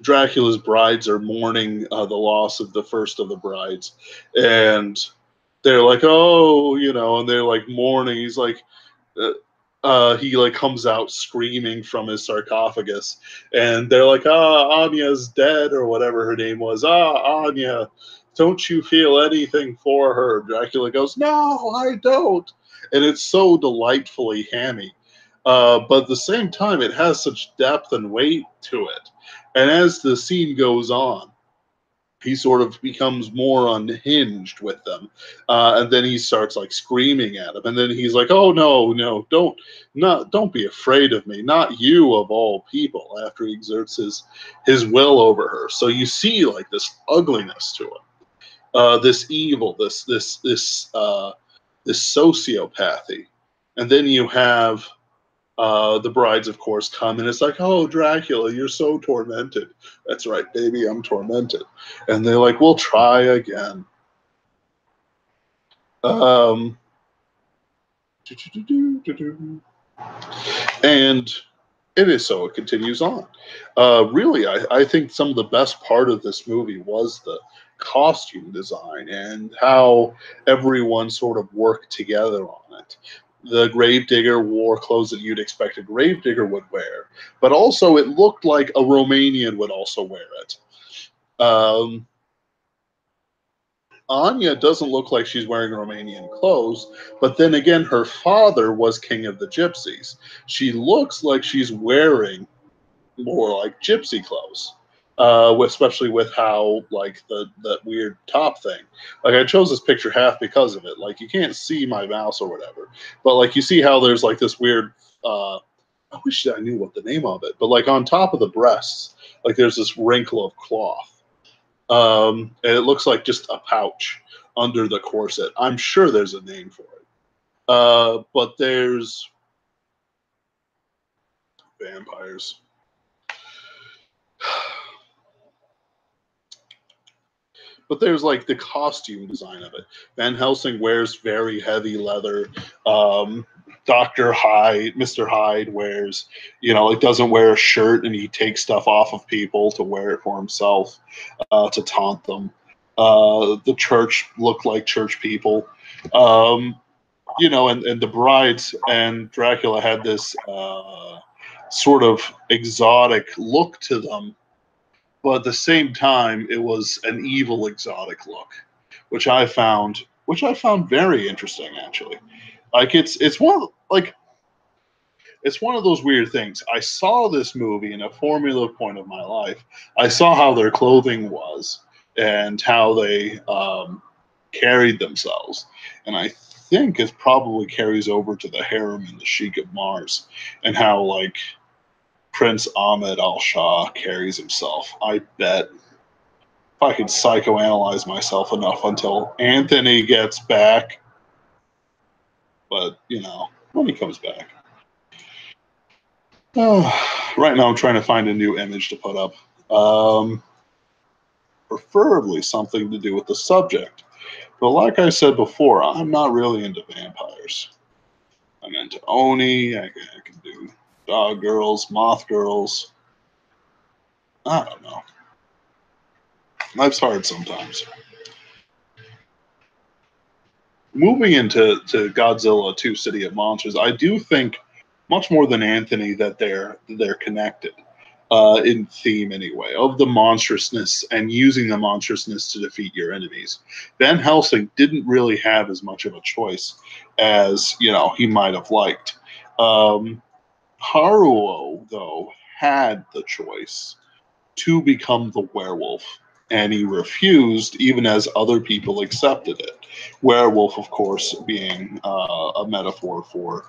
Dracula's brides are mourning the loss of the first of the brides, and they're like, oh, and they're like mourning. He's like, he like comes out screaming from his sarcophagus, and they're like, Anya's dead, or whatever her name was. Anya, don't you feel anything for her? Dracula goes, no, I don't. And it's so delightfully hammy. But at the same time, it has such depth and weight to it. And as the scene goes on, he sort of becomes more unhinged with them, and then he starts like screaming at him, and then he's like, "Oh no, don't be afraid of me, not you of all people." After he exerts his will over her, so you see like this ugliness to him, this evil, this sociopathy, and then you have the brides, of course, come, and it's like, oh, Dracula, you're so tormented. That's right, baby, I'm tormented. And they're like, we'll try again. And it is so. It continues on. Really, I think some of the best part of this movie was the costume design and how everyone sort of worked together on it. The gravedigger wore clothes that you'd expect a gravedigger would wear, but also it looked like a Romanian would also wear it. Anya doesn't look like she's wearing Romanian clothes, but then again, her father was king of the gypsies. She looks like she's wearing more like gypsy clothes, especially with how like that weird top thing. Like I chose this picture half because of it. Like you can't see my mouse or whatever, but like you see how there's like this weird. I wish I knew what the name of it, but like on top of the breasts, like there's this wrinkle of cloth, and it looks like just a pouch under the corset. I'm sure there's a name for it, but there's vampires. But there's like the costume design of it. Van Helsing wears very heavy leather. Dr. Hyde, Mr. Hyde wears, like doesn't wear a shirt, and he takes stuff off of people to wear it for himself, to taunt them. The church looked like church people. And the brides and Dracula had this sort of exotic look to them, but at the same time, it was an evil, exotic look, which I found very interesting. Actually, like it's one of those weird things. I saw this movie in a formula point of my life. I saw how their clothing was and how they carried themselves, and I think it probably carries over to the harem and the Sheik of Mars, and how like Prince Ahmed Al Shah carries himself. I bet if I could psychoanalyze myself enough until Anthony gets back, but when he comes back. Right now I'm trying to find a new image to put up. Preferably something to do with the subject. But like I said before, I'm not really into vampires. I'm into Oni. I can do dog girls, moth girls. I don't know. Life's hard sometimes. Moving into Godzilla 2 City of Monsters, I do think much more than Anthony that they're connected, in theme anyway, of the monstrousness and using the monstrousness to defeat your enemies. Van Helsing didn't really have as much of a choice as he might have liked. Haruo, though, had the choice to become the werewolf, and he refused, even as other people accepted it. Werewolf, of course, being a metaphor for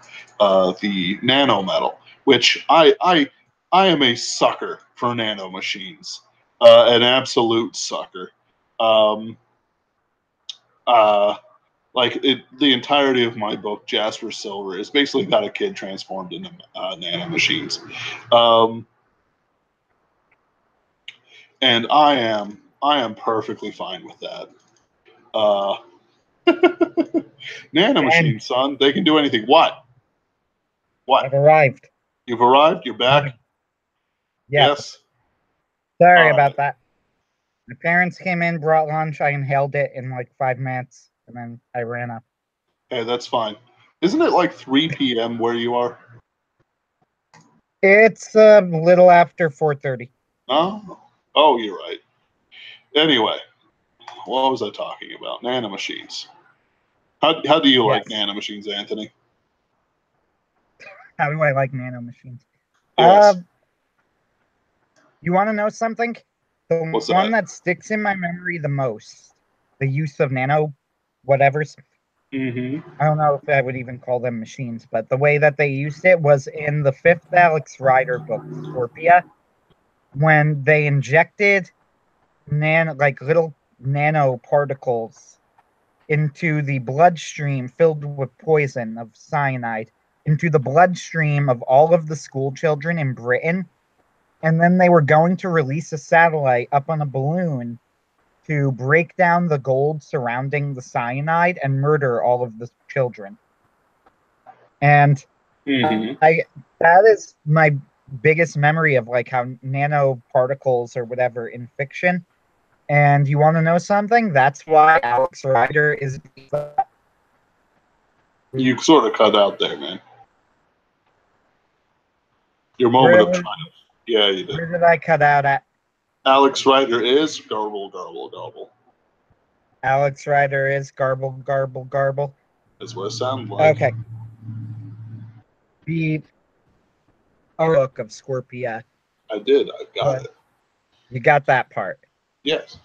the nanometal, which I am a sucker for nanomachines, an absolute sucker. Um, uh, the entirety of my book, Jasper Silver, is basically about a kid transformed into nanomachines, and I am perfectly fine with that. Uh, And nanomachines, son, they can do anything. What? I've What? arrived. You've arrived. You're back. Yes. Yes. Sorry All right. about that. My parents came in, brought lunch. I inhaled it in like 5 minutes, and then I ran up. Hey, that's fine. Isn't it like 3 p.m. where you are? It's a little after 4:30. Oh, oh, you're right. Anyway, what was I talking about? Nanomachines. How do you like Yes. nanomachines, Anthony? How do I like nanomachines? Yes. You want to know something? The What's one that? that sticks in my memory the most, the use of nano whatevers. Mm-hmm. I don't know if I would even call them machines, but the way that they used it was in the fifth Alex Rider book, Scorpia, when they injected little nanoparticles into the bloodstream filled with poison of cyanide, into the bloodstream of all of the school children in Britain. And then they were going to release a satellite up on a balloon to break down the gold surrounding the cyanide and murder all of the children. And Mm-hmm. I that is my biggest memory of like how nanoparticles or whatever in fiction. And you want to know something? That's why Alex Rider is You sort of cut out there, man. Your moment of really. triumph. Yeah, you did. Where did I cut out at? Alex Rider is garble, garble, garble. Alex Rider is garble, garble, garble. That's what it sounded like. Okay. The book of Scorpia. I did. I got But it. you got that part. Yes.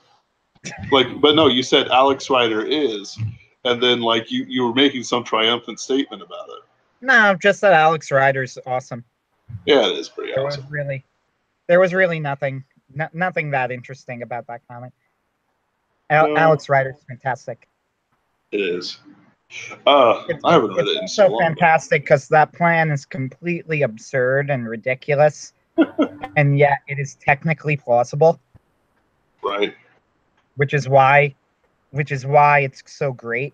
But no, you said Alex Rider is, and then you were making some triumphant statement about it. No, just that Alex Rider's awesome. Yeah, it is pretty There awesome. was really, there was really nothing that interesting about that comic. No, Alex Rider's fantastic. it is. It's I haven't read it's it in so also long. fantastic because that plan is completely absurd and ridiculous, and yet it is technically plausible, Right. which is why it's so great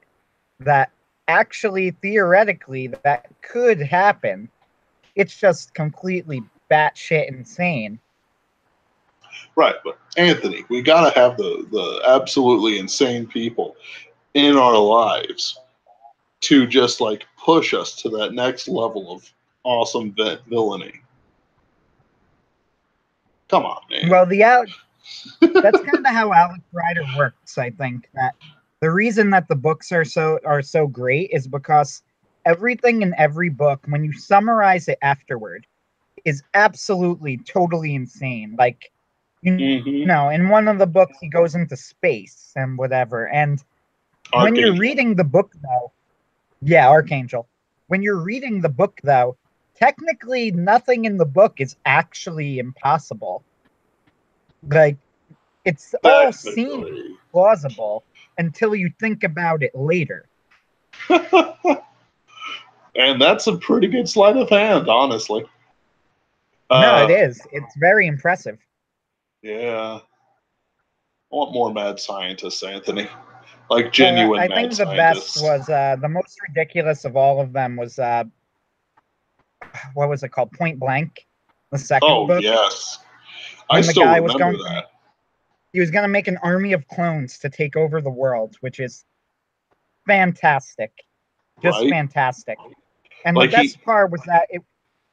that actually theoretically that could happen. It's just completely batshit insane. Right. But Anthony, we gotta have the absolutely insane people in our lives to just push us to that next level of awesome villainy. Come on, man. Well, that's kind of how Alex Rider works. I think that the reason that the books are so great is because everything in every book, when you summarize it afterward, is absolutely totally insane. Like, Mm-hmm. in one of the books, he goes into space and whatever. And when you're Archangel. reading the book, though, yeah, Archangel. When you're reading the book, though, technically nothing in the book is actually impossible. Like, it's all seems Technically. plausible until you think about it later. And that's a pretty good sleight of hand, honestly. No, it Uh, is. It's very impressive. yeah. I want more mad scientists, Anthony. Like Well, genuine I mad think the best scientists. was the most ridiculous of all of them was what was it called? Point Blank, the second Oh, book, yes. I when the still guy was remember going to that. he was going to make an army of clones to take over the world, which is fantastic, just Right? fantastic. And the Like he, best part was that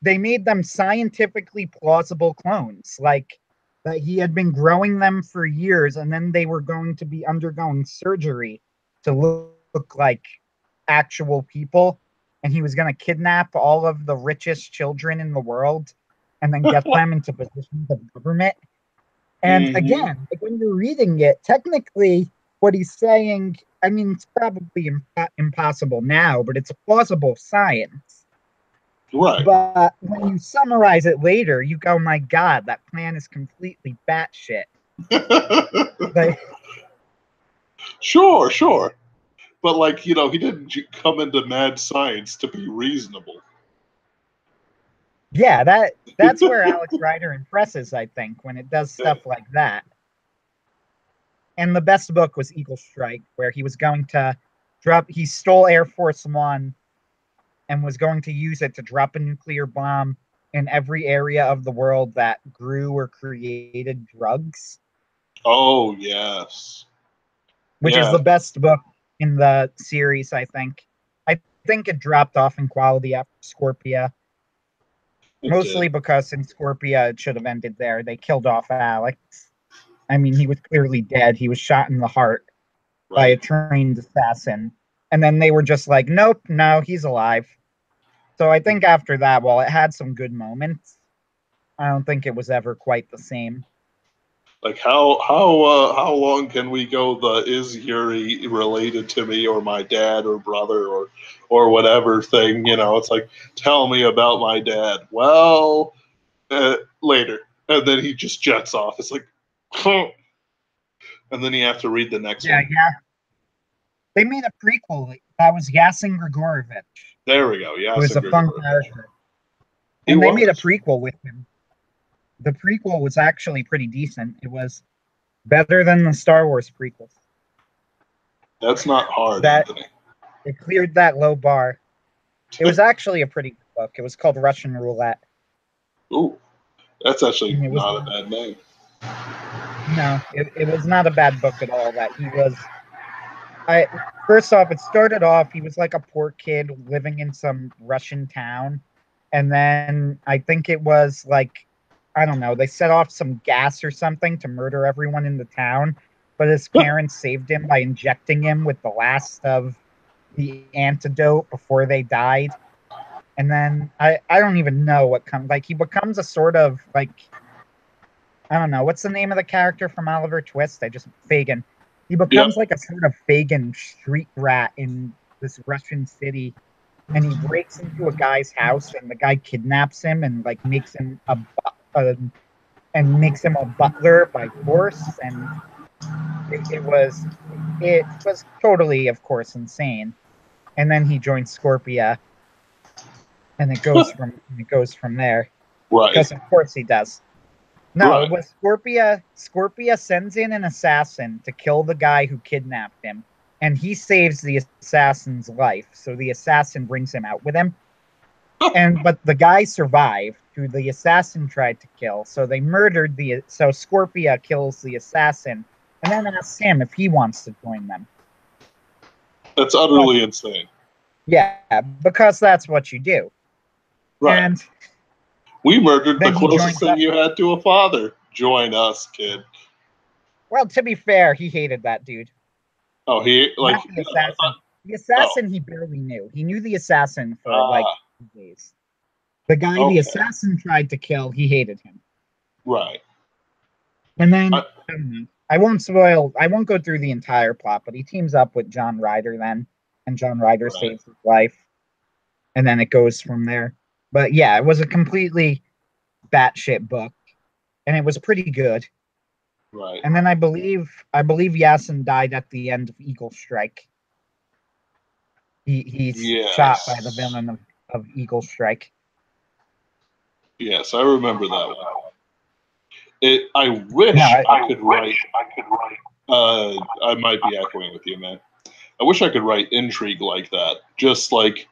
they made them scientifically plausible clones, like that he had been growing them for years, and then they were going to be undergoing surgery to look like actual people, and he was going to kidnap all of the richest children in the world and then get them into positions of government. And hmm again, like when you're reading it, technically what he's saying I mean, it's probably impossible now, but it's plausible science. Right. But when you summarize it later, you go, "My God, that plan is completely batshit." Like, Sure, sure. But like, he didn't come into mad science to be reasonable. yeah, that's where Alex Rider impresses, I think, when it does Yeah. stuff like that. And the best book was Eagle Strike, where he was going to he stole Air Force One and was going to use it to drop a nuclear bomb in every area of the world that grew or created drugs, Oh, yes. which is Yeah, the best book in the series, I think. I think it dropped off in quality after Scorpia, it mostly did. because in Scorpia it should have ended there. They killed off Alex. I mean, he was clearly dead. He was shot in the heart by a Right. trained assassin. And then they were just like, nope, no, he's alive. So I think after that, while it had some good moments, I don't think it was ever quite the same. Like how long can we go the is Yuri related to me or my dad or brother or whatever thing? It's like, tell me about my dad. Well, later, and then he just jets off. It's like, and then you have to read the next Yeah, one. yeah. They made a prequel that was Yasin Grigorovich, There we go. who is Yasin a fun Grigorovich. character. He And they made a was. prequel with him. The prequel was actually pretty decent. It was better than the Star Wars prequels. That's not hard, That Anthony. it cleared that low bar. It was actually a pretty good book. It was called Russian Roulette. Ooh, that's actually And it was not a bad name. no, it was not a bad book at all. That he was I first off, it started off he was like a poor kid living in some Russian town, and then I think it was like I don't know, they set off some gas or something to murder everyone in the town, but his parents saved him by injecting him with the last of the antidote before they died. And then I don't even know what comes like he becomes a sort of like I don't know. What's the name of the character from Oliver Twist? I just Fagin. He Yep. becomes like a sort of Fagin street rat in this Russian city, and he breaks into a guy's house, and the guy kidnaps him and like makes him a and makes him a butler by force. And it was totally, of course, insane. And then he joins Scorpia, and it goes from there Right. because of course he does. No, it Right. was Scorpia. Scorpia sends in an assassin to kill the guy who kidnapped him, and he saves the assassin's life. So the assassin brings him out with him. But the guy survived, who the assassin tried to kill. So they murdered so Scorpia kills the assassin and then asks him if he wants to join them. That's But utterly insane. yeah, because that's what you do. Right. And We murdered the then he closest joins thing up. you had to a father. Join us, kid. Well, to be fair, he hated that dude. Oh, he like Not the assassin. The oh, assassin he barely knew. He knew the assassin for like ah, 2 days. The guy the okay, assassin tried to kill, he hated him. right. And I, then I don't know. I won't go through the entire plot, but he teams up with John Ryder then, and John Ryder right, saves his life, and then it goes from there. But yeah, it was a completely batshit book, and it was pretty good. right. And then I believe Yasin died at the end of Eagle Strike. He's shot by the Yes, villain of Eagle Strike. yes, I remember that one. I No, wish I could write. I might be echoing with you, man. I wish I could write intrigue like that. Just like,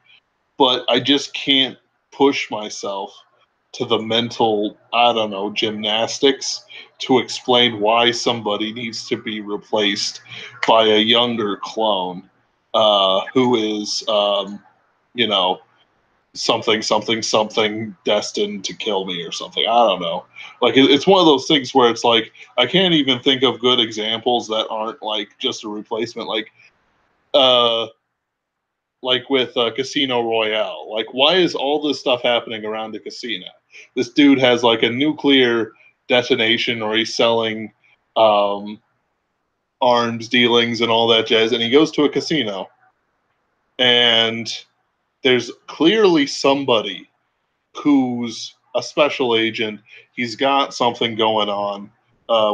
but I just can't push myself to the mental, I don't know, gymnastics to explain why somebody needs to be replaced by a younger clone who is, you know, something, something, something destined to kill me or something. I don't know. Like, it's one of those things where it's like, I can't even think of good examples that aren't like just a replacement. Uh, like with Casino Royale. Like, why is all this stuff happening around the casino? This dude has like a nuclear detonation, or he's selling, um, arms dealings and all that jazz, and he goes to a casino, and there's clearly somebody who's a special agent. He's got something going on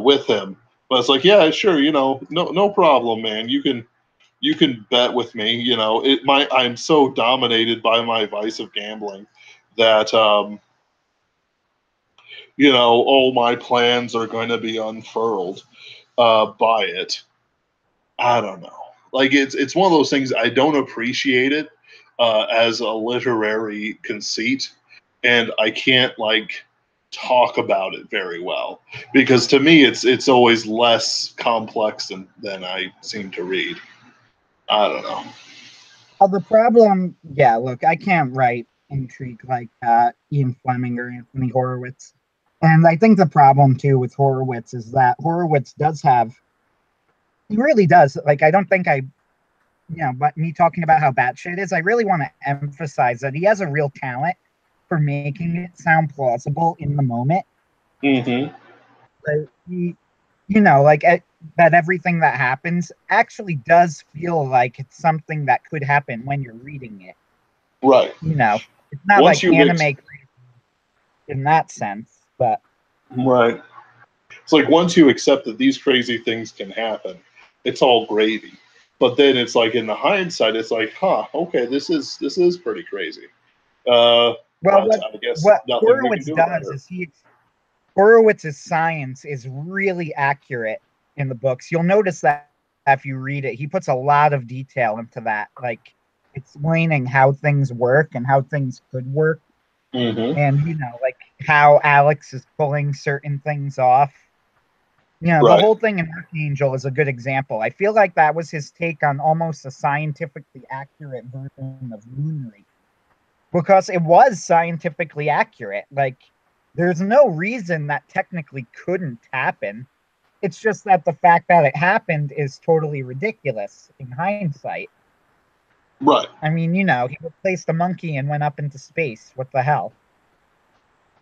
with him, but it's like, yeah, sure, no problem, man. You can bet with me. I'm so dominated by my vice of gambling that all my plans are going to be unfurled by it. I don't know. Like it's one of those things I don't appreciate it as a literary conceit, and I can't like talk about it very well because to me it's always less complex than I seem to read. I don't know. Well, the problem, yeah, look, I can't write intrigue like Ian Fleming or Anthony Horowitz. And I think the problem too with Horowitz is that Horowitz does have, he really does. Like, I don't think but me talking about how batshit is, I really want to emphasize that he has a real talent for making it sound plausible in the moment. Mm-hmm. Like that everything that happens actually does feel like it's something that could happen when you're reading it. Right. It's not Once like you anime in that sense, but right. It's like once you accept that these crazy things can happen, it's all gravy. But then it's like in the hindsight, it's like, huh, okay, this is pretty crazy. well, but I guess what nothing we can Horowitz do does about it. is Horowitz's science is really accurate in the books. You'll notice that if you read it, he puts a lot of detail into that, like explaining how things work and how things could work, Mm-hmm. and like how Alex is pulling certain things off. The Right. whole thing in Archangel is a good example. I feel like that was his take on almost a scientifically accurate version of Moonlight because it was scientifically accurate. Like, there's no reason that technically couldn't happen. It's just that the fact that it happened is totally ridiculous in hindsight. Right. I mean, he replaced a monkey and went up into space. What the hell?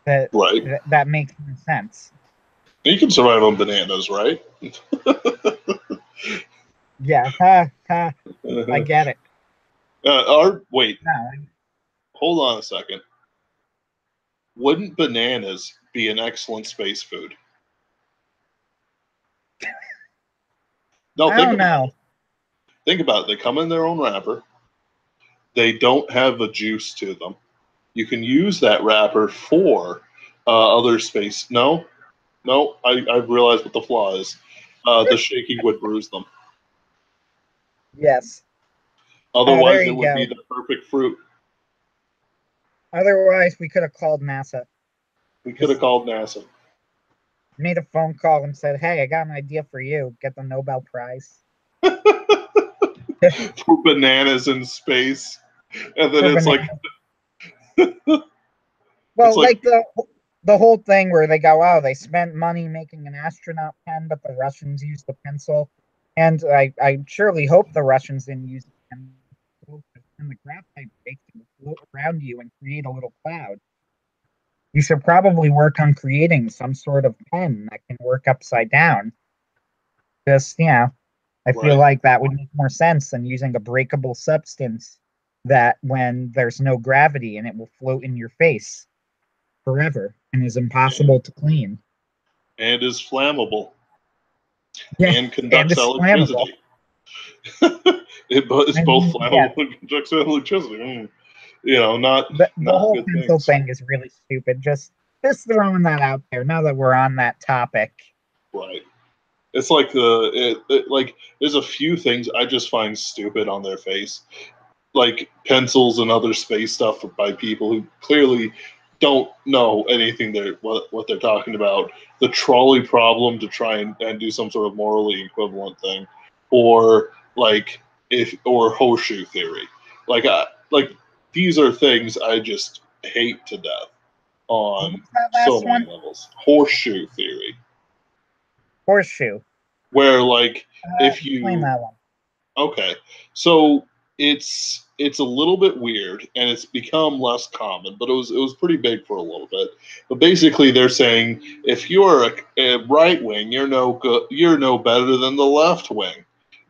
That Right. that makes no sense. You can survive on bananas, right? Yeah, I get it. Wait, No, hold on a second. Wouldn't bananas be an excellent space food? No, I think don't about it. know. Think about it. They come in their own wrapper. They don't have a juice to them. You can use that wrapper for other space. No, I've realized what the flaw is. The shaking would bruise them. Yes. There Otherwise, it you would be go. the perfect fruit. Otherwise, we could have called NASA. We could have Just called NASA. made a phone call and said, "Hey, I got an idea for you. Get the Nobel Prize For bananas in space. And then for it's like, banana." it's Well, like, like the whole thing where they go, "Oh, they spent money making an astronaut pen, but the Russians used the pencil." And I surely hope the Russians didn't use the pencil, because when the graphite breaks, it will float around you and create a little cloud. You should probably work on creating some sort of pen that can work upside down. Just, I feel right. like that would make more sense than using a breakable substance that when there's no gravity and it will float in your face forever and is And, impossible to clean. and is flammable Yeah, and and conducts it's flammable. electricity. It's I both mean, yeah, flammable and conducts electricity. the Not whole good pencil things. thing is really stupid. Just throwing that out there now that we're on that topic. Right. It's like like there's a few things I just find stupid on their face, like pencils and other space stuff by people who clearly don't know anything what they're talking about. The trolley problem to try and do some sort of morally equivalent thing, or or horseshoe theory. Like these are things I just hate to death What on was that so last many one? levels. Horseshoe theory, Horseshoe. where like if Explain you that one. okay, so it's a little bit weird, and it's become less common, but it was pretty big for a little bit. But basically, they're saying if you're a right wing, you're no better than the left wing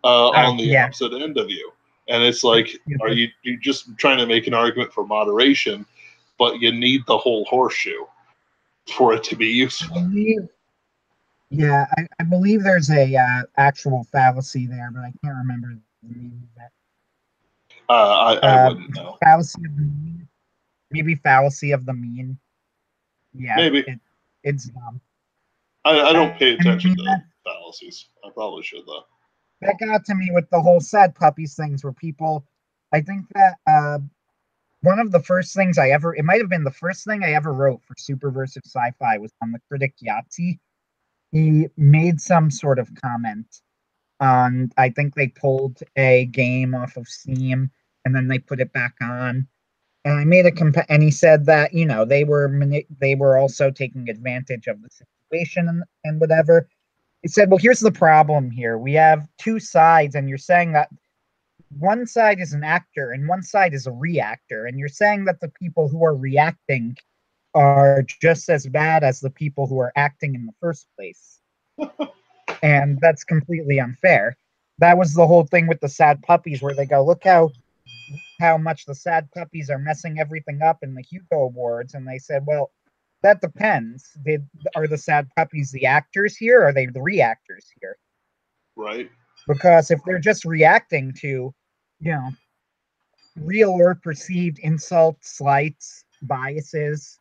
Oh, on the yeah. opposite end of you. And it's like, are Stupid. you just trying to make an argument for moderation, but you need the whole horseshoe for it to be I useful? believe, yeah, I believe there's a actual fallacy there, but I can't remember the name of it. I wouldn't know. Fallacy of the mean. Maybe fallacy of the mean. Yeah, Maybe. it's dumb. I don't pay I attention mean, to fallacies. I probably should though. that got to me with the whole sad puppies things where people, I think that one of the first things it might have been the first thing I ever wrote for Superversive Sci-Fi was on the critic Yahtzee. He made some sort of comment on, I think they pulled a game off of Steam and then they put it back on. And I made and he said that, they were also taking advantage of the situation and whatever. He said, well, here's the problem here. We have two sides, and you're saying that one side is an actor and one side is a reactor. And you're saying that the people who are reacting are just as bad as the people who are acting in the first place. And that's completely unfair. That was the whole thing with the sad puppies, where they go, look how much the sad puppies are messing everything up in the Hugo Awards. And they said, well, that depends. Are the sad puppies the actors here? Or are they the reactors here? Right. Because if they're just reacting to, you know, real or perceived insults, slights, biases,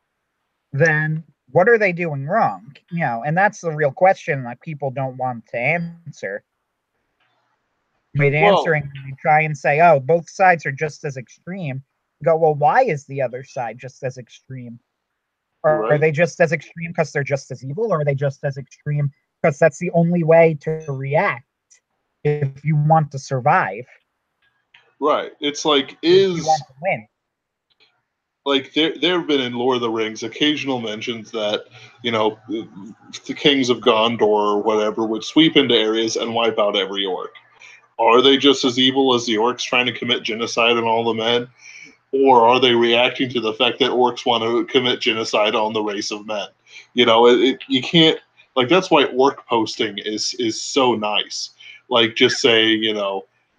then what are they doing wrong? And that's the real question that people don't want to answer. With Well, answering, you try and say, oh, both sides are just as extreme. Go, well, why is the other side just as extreme? Are right. they just as extreme because they're just as evil, or are they just as extreme because that's the only way to react if you want to survive, Right. It's like if you is want to win? like there have been in Lord of the Rings occasional mentions that the kings of Gondor or whatever would sweep into areas and wipe out every orc. Are they just as evil as the orcs trying to commit genocide on all the men, or are they reacting to the fact that orcs want to commit genocide on the race of men? You can't, like, that's why orc posting is so nice. Like, just say,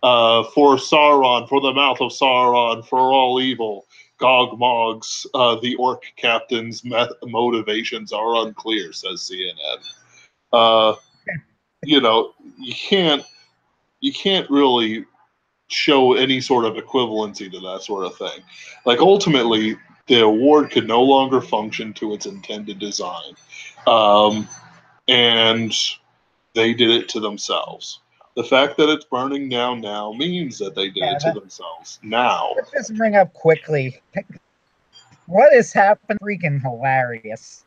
for Sauron, for the mouth of Sauron, for all evil. Gog Mog's, the orc captain's motivations are unclear, says CNN. Uh, you know, you can't really show any sort of equivalency to that sort of thing. Like, ultimately, the award could no longer function to its intended design, um, and they did it to themselves. The fact that it's burning down now means that they did Yeah, it to themselves now. let's just bring up quickly what has happened. Freaking hilarious.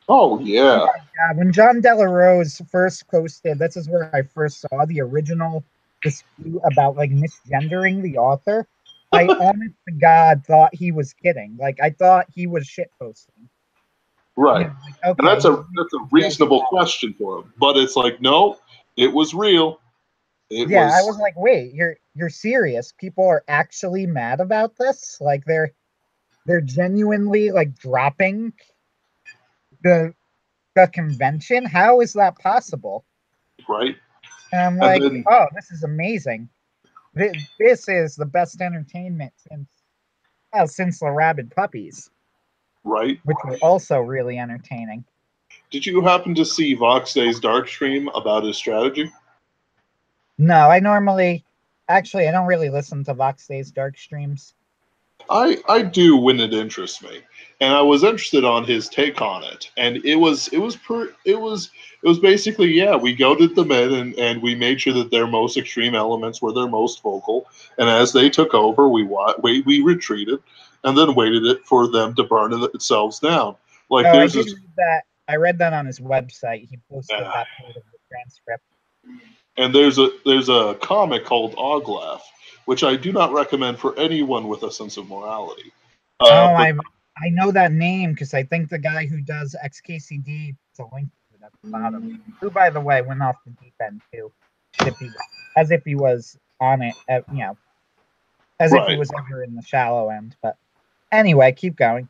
Oh Oh yeah, my God. When John Delarose first posted, this is where I first saw the original dispute about like misgendering the author. I honest to God thought he was kidding. Like I thought he was shit posting. right. Like, And okay, that's he's a making a joke reasonable about it. question for him, but it's like, no, it was real. It Yeah, I was was like, wait, you're serious? People are actually mad about this? Like they're genuinely like dropping the the convention? How is that possible? right. And I'm And like, then oh, this is amazing. This is the best entertainment since the Rabid Puppies, right. which were also really entertaining. Did you happen to see Vox Day's dark stream about his strategy? No, I don't really listen to Vox Day's dark streams. I do when it interests me, and I was interested on his take on it, and it was basically, yeah, we goaded the men, and we made sure that their most extreme elements were their most vocal, and as they took over, we retreated, and then waited it for them to burn themselves down. Like, Oh, I there's did this read that. I read that on his website. He posted uh, that part of the transcript. and there's a comic called Oglaf, which I do not recommend for anyone with a sense of morality. Oh, But I know that name because I think the guy who does XKCD puts a link to it at the bottom. Who, by the way, went off the deep end too, as if he was on it. as if he Right. was ever in the shallow end. But anyway, keep going.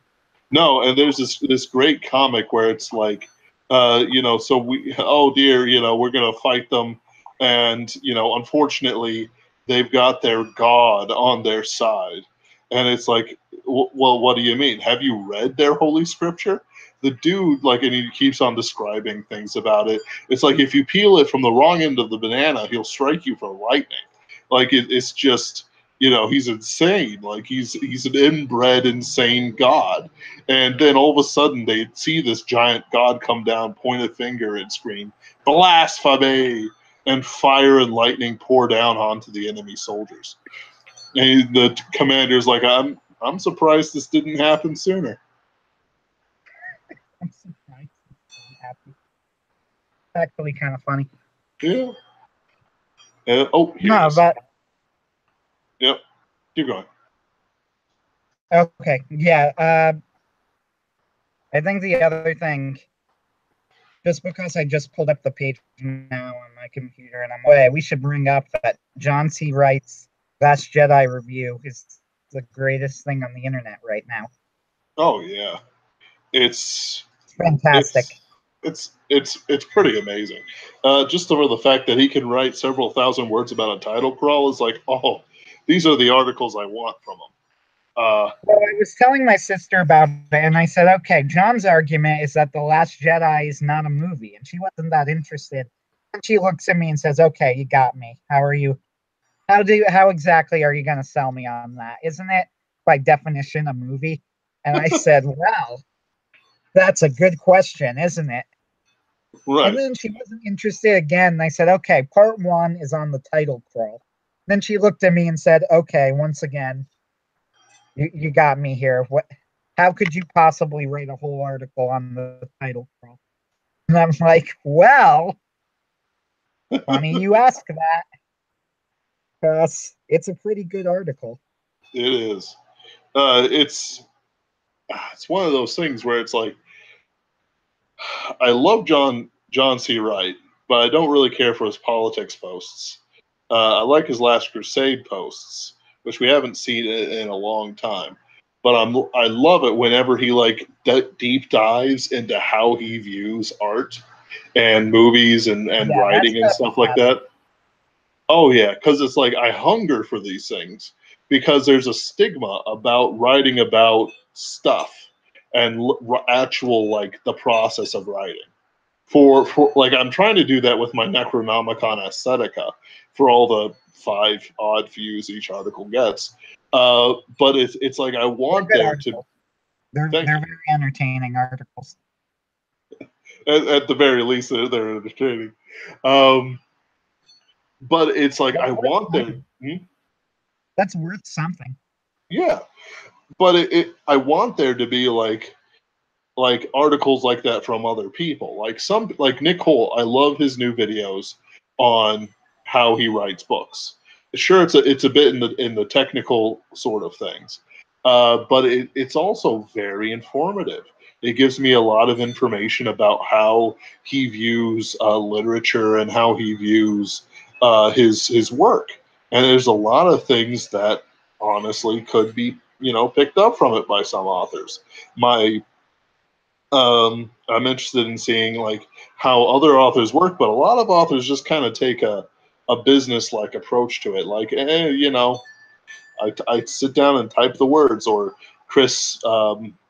No, and there's this great comic where it's like, so we, oh dear, we're gonna fight them, and unfortunately, they've got their god on their side, and it's like, well, what do you mean? Have you read their holy scripture? The dude, like, and he keeps on describing things about it. It's like if you peel it from the wrong end of the banana, he'll strike you for lightning. Like it's just, he's insane. Like he's an inbred, insane god. And then all of a sudden they see this giant god come down, point a finger, and scream, "Blasphemy!" And fire and lightning pour down onto the enemy soldiers. And the commander's like, I'm surprised this didn't happen sooner. I'm surprised. Happy. Actually, kind of funny. Yeah. Oh, here No, it is. but Yep. Keep going. okay, yeah. I think the other thing, just because I just pulled up the page now on my computer and I'm away, we should bring up that John C. Wright's Last Jedi review is the greatest thing on the internet right now. Oh yeah, it's fantastic. It's pretty amazing. Just over the fact that he can write several thousand words about a title crawl is like, oh, these are the articles I want from him. Well, I was telling my sister about it, and I said, okay, John's argument is that The Last Jedi is not a movie, and she wasn't that interested. And she looks at me and says, okay, you got me. How exactly are you going to sell me on that? Isn't it, by definition, a movie? And I said, well, that's a good question, isn't it? Right. And then she wasn't interested again. And I said, okay, part 1 is on the title crawl. Then she looked at me and said, okay, once again, you got me here. How could you possibly write a whole article on the title crawl? And I'm like, well, funny you ask that, because it's a pretty good article. It is. It's one of those things where it's like, I love John C. Wright, but I don't really care for his politics posts. I like his Last Crusade posts, which we haven't seen in a long time. But I love it whenever he like deep dives into how he views art and movies and writing and stuff like that. Oh yeah, because it's like I hunger for these things because there's a stigma about writing about stuff and actual like the process of writing. For like I'm trying to do that with my Necronomicon Aesthetica for all the 5 odd views each article gets. But it's like I want there articles. They're very entertaining articles. At the very least, they're entertaining. But it's like I want there. That's worth something. Yeah, but I want there to be like articles like that from other people. Like Nick Cole, I love his new videos on how he writes books. Sure, it's a bit in the technical sort of things, but it's also very informative. It gives me a lot of information about how he views literature and how he views his work. And there's a lot of things that honestly could be picked up from it by some authors. I'm interested in seeing like how other authors work, but a lot of authors just kind of take a business like approach to it. Like, I sit down and type the words, or Chris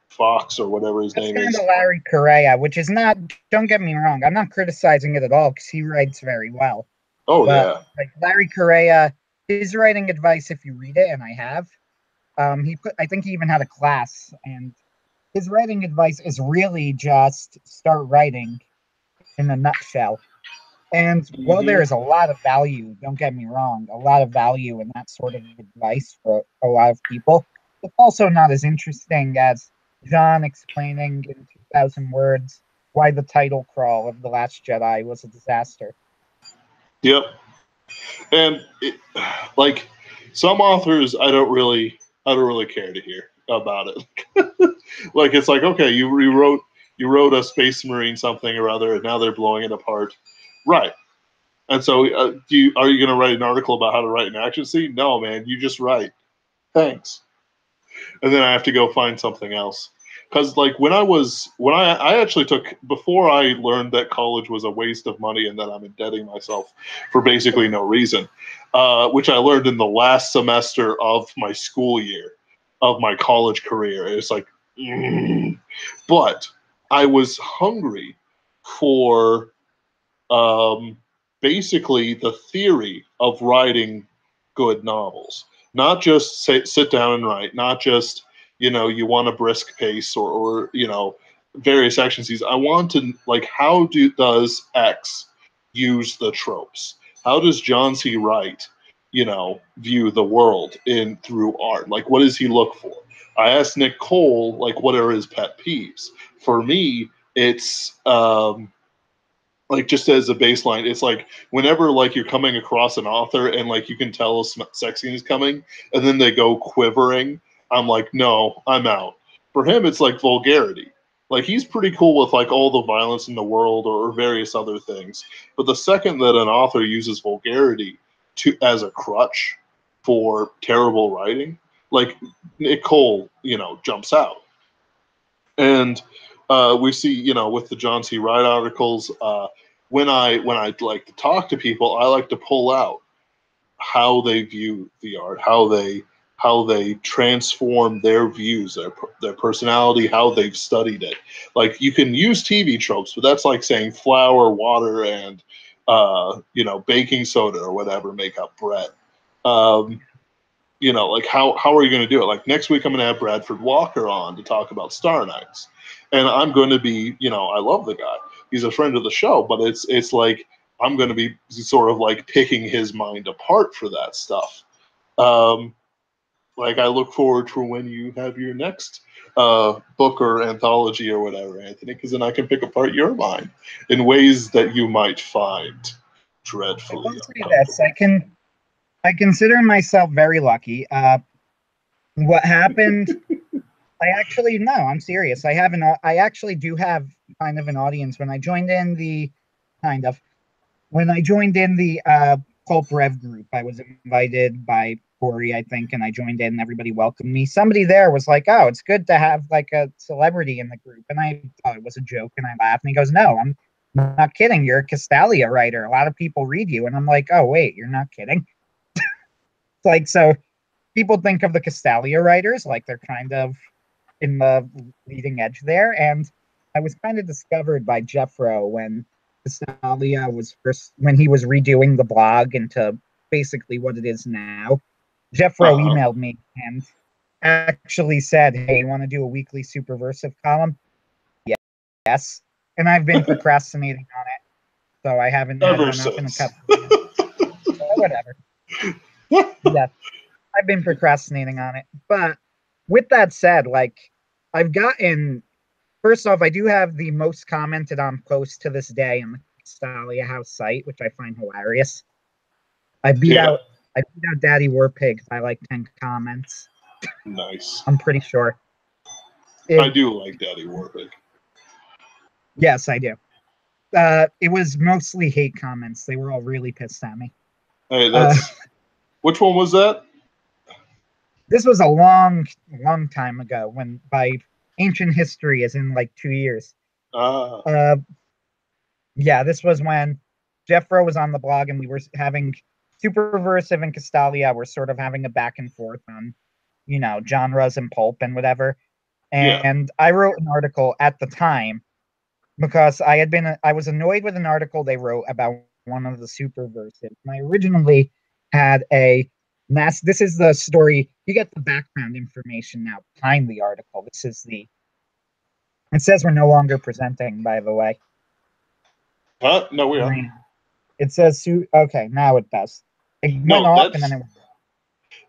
Fox or whatever his name is. Larry Correa, which is not. Don't get me wrong, I'm not criticizing it at all because he writes very well. Oh yeah, like Larry Correa, his writing advice, if you read it, and I have, I think he even had a class, and his writing advice is really just start writing in a nutshell. And while there is a lot of value, don't get me wrong, a lot of value in that sort of advice for a lot of people, it's also not as interesting as John explaining in 2,000 words why the title crawl of The Last Jedi was a disaster. Yep. And like some authors, I don't really care to hear about it. Like it's like, okay, you wrote a Space Marine something or other, and now they're blowing it apart, right? And so, are you going to write an article about how to write an action scene? No, man, you just write. Thanks. And then I have to go find something else. Because like when I actually took, before I learned that college was a waste of money and that I'm indebting myself for basically no reason, which I learned in the last semester of my school year of my college career. It's like, but I was hungry for basically the theory of writing good novels, not just sit down and write, not just, you want a brisk pace or various action scenes. I want to, like, how does X use the tropes? How does John C. Wright, view the world through art? Like, what does he look for? I asked Nick Cole, like, what are his pet peeves? For me, it's like, just as a baseline, it's like whenever like you're coming across an author and like you can tell a sex scene is coming and then they go quivering, I'm like, no, I'm out. For him, it's like vulgarity. Like, he's pretty cool with like all the violence in the world or various other things, but the second that an author uses vulgarity as a crutch for terrible writing, like Nick Cole, jumps out. And we see, with the John C. Wright articles, when I like to talk to people, I like to pull out how they view the art, how they transform their views, their personality, how they've studied it. Like, you can use TV tropes, but that's like saying flour, water, and baking soda or whatever make up bread. Like, how are you going to do it? Like, next week I'm going to have Bradford Walker on to talk about Star Knights, and I'm going to be, I love the guy. He's a friend of the show, but it's like I'm going to be sort of like picking his mind apart for that stuff. Like, I look forward to when you have your next book or anthology or whatever, Anthony, because then I can pick apart your mind in ways that you might find dreadfully I will say uncomfortable. this. I consider myself very lucky. What happened? No, I'm serious. I actually do have kind of an audience. When I joined in the Pulp Rev group, I was invited by Corey, I think, and I joined in and everybody welcomed me. Somebody there was like, "Oh, it's good to have like a celebrity in the group." And I thought it was a joke and I laughed. And he goes, "No, I'm not kidding. You're a Castalia writer. A lot of people read you." And I'm like, "Oh, wait, you're not kidding." Like, so people think of the Castalia writers like they're kind of in the leading edge there. And I was kind of discovered by Jeffro when Castalia was when he was redoing the blog into basically what it is now. Jeffro Uh-huh. emailed me and actually said, "Hey, you want to do a weekly Superversive column?" Yes. And I've been procrastinating on it. So I haven't had Ever one up in a since. couple of years. So whatever. Yes. I've been procrastinating on it. But with that said, like, I've gotten, first off, I do have the most commented on post to this day on the Stalia House site, which I find hilarious. I beat Yeah. out Daddy Warpig by like 10 comments. Nice. I'm pretty sure. I do like Daddy Warpig. Yes, I do. It was mostly hate comments. They were all really pissed at me. Hey, which one was that? This was a long, long time ago, when by ancient history, as in like 2 years. Ah. Yeah, this was when Jeffro was on the blog and we were having Superversive and Castalia were sort of having a back and forth on, genres and pulp and whatever. Yeah. And I wrote an article at the time because I was annoyed with an article they wrote about one of the Superversives. And I originally had this is the story. You get the background information now behind the article. It says we're no longer presenting, by the way. Huh? No, we are. It says, okay, now it does. It went No, off and then that's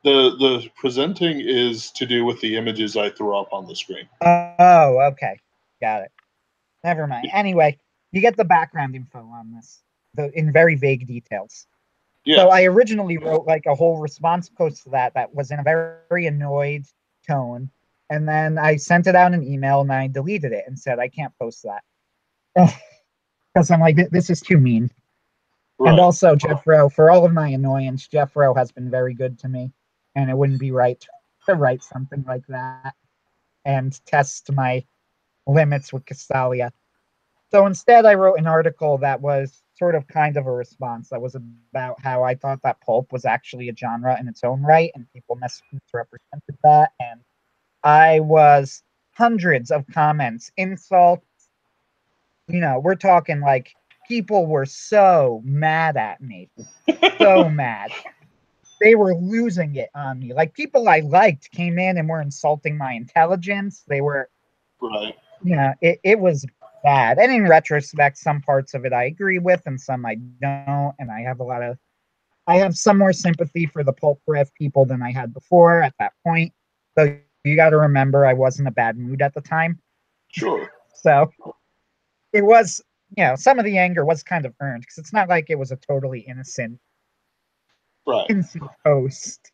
it went. the presenting is to do with the images I threw up on the screen. Oh, okay. Got it. Never mind. Anyway, you get the background info on this in very vague details. Yes. So I originally wrote like a whole response post to that was in a very annoyed tone. And then I sent it out an email and I deleted it and said, I can't post that. Because I'm like, this is too mean. Right. And also, Jeffro, for all of my annoyance, Jeffro has been very good to me. And it wouldn't be right to write something like that and test my limits with Castalia. So instead, I wrote an article that was sort of kind of a response that was about how I thought that pulp was actually a genre in its own right, and people misrepresented that. And I was hundreds of comments, insults. We're talking like people were so mad at me, so mad. They were losing it on me. Like people I liked came in and were insulting my intelligence. They were, Right. it was bad. And in retrospect, some parts of it I agree with and some I don't. And I have some more sympathy for the pulp riff people than I had before at that point. So you got to remember I was in a bad mood at the time. Sure. So it was, some of the anger was kind of earned because it's not like it was a totally innocent Right. post.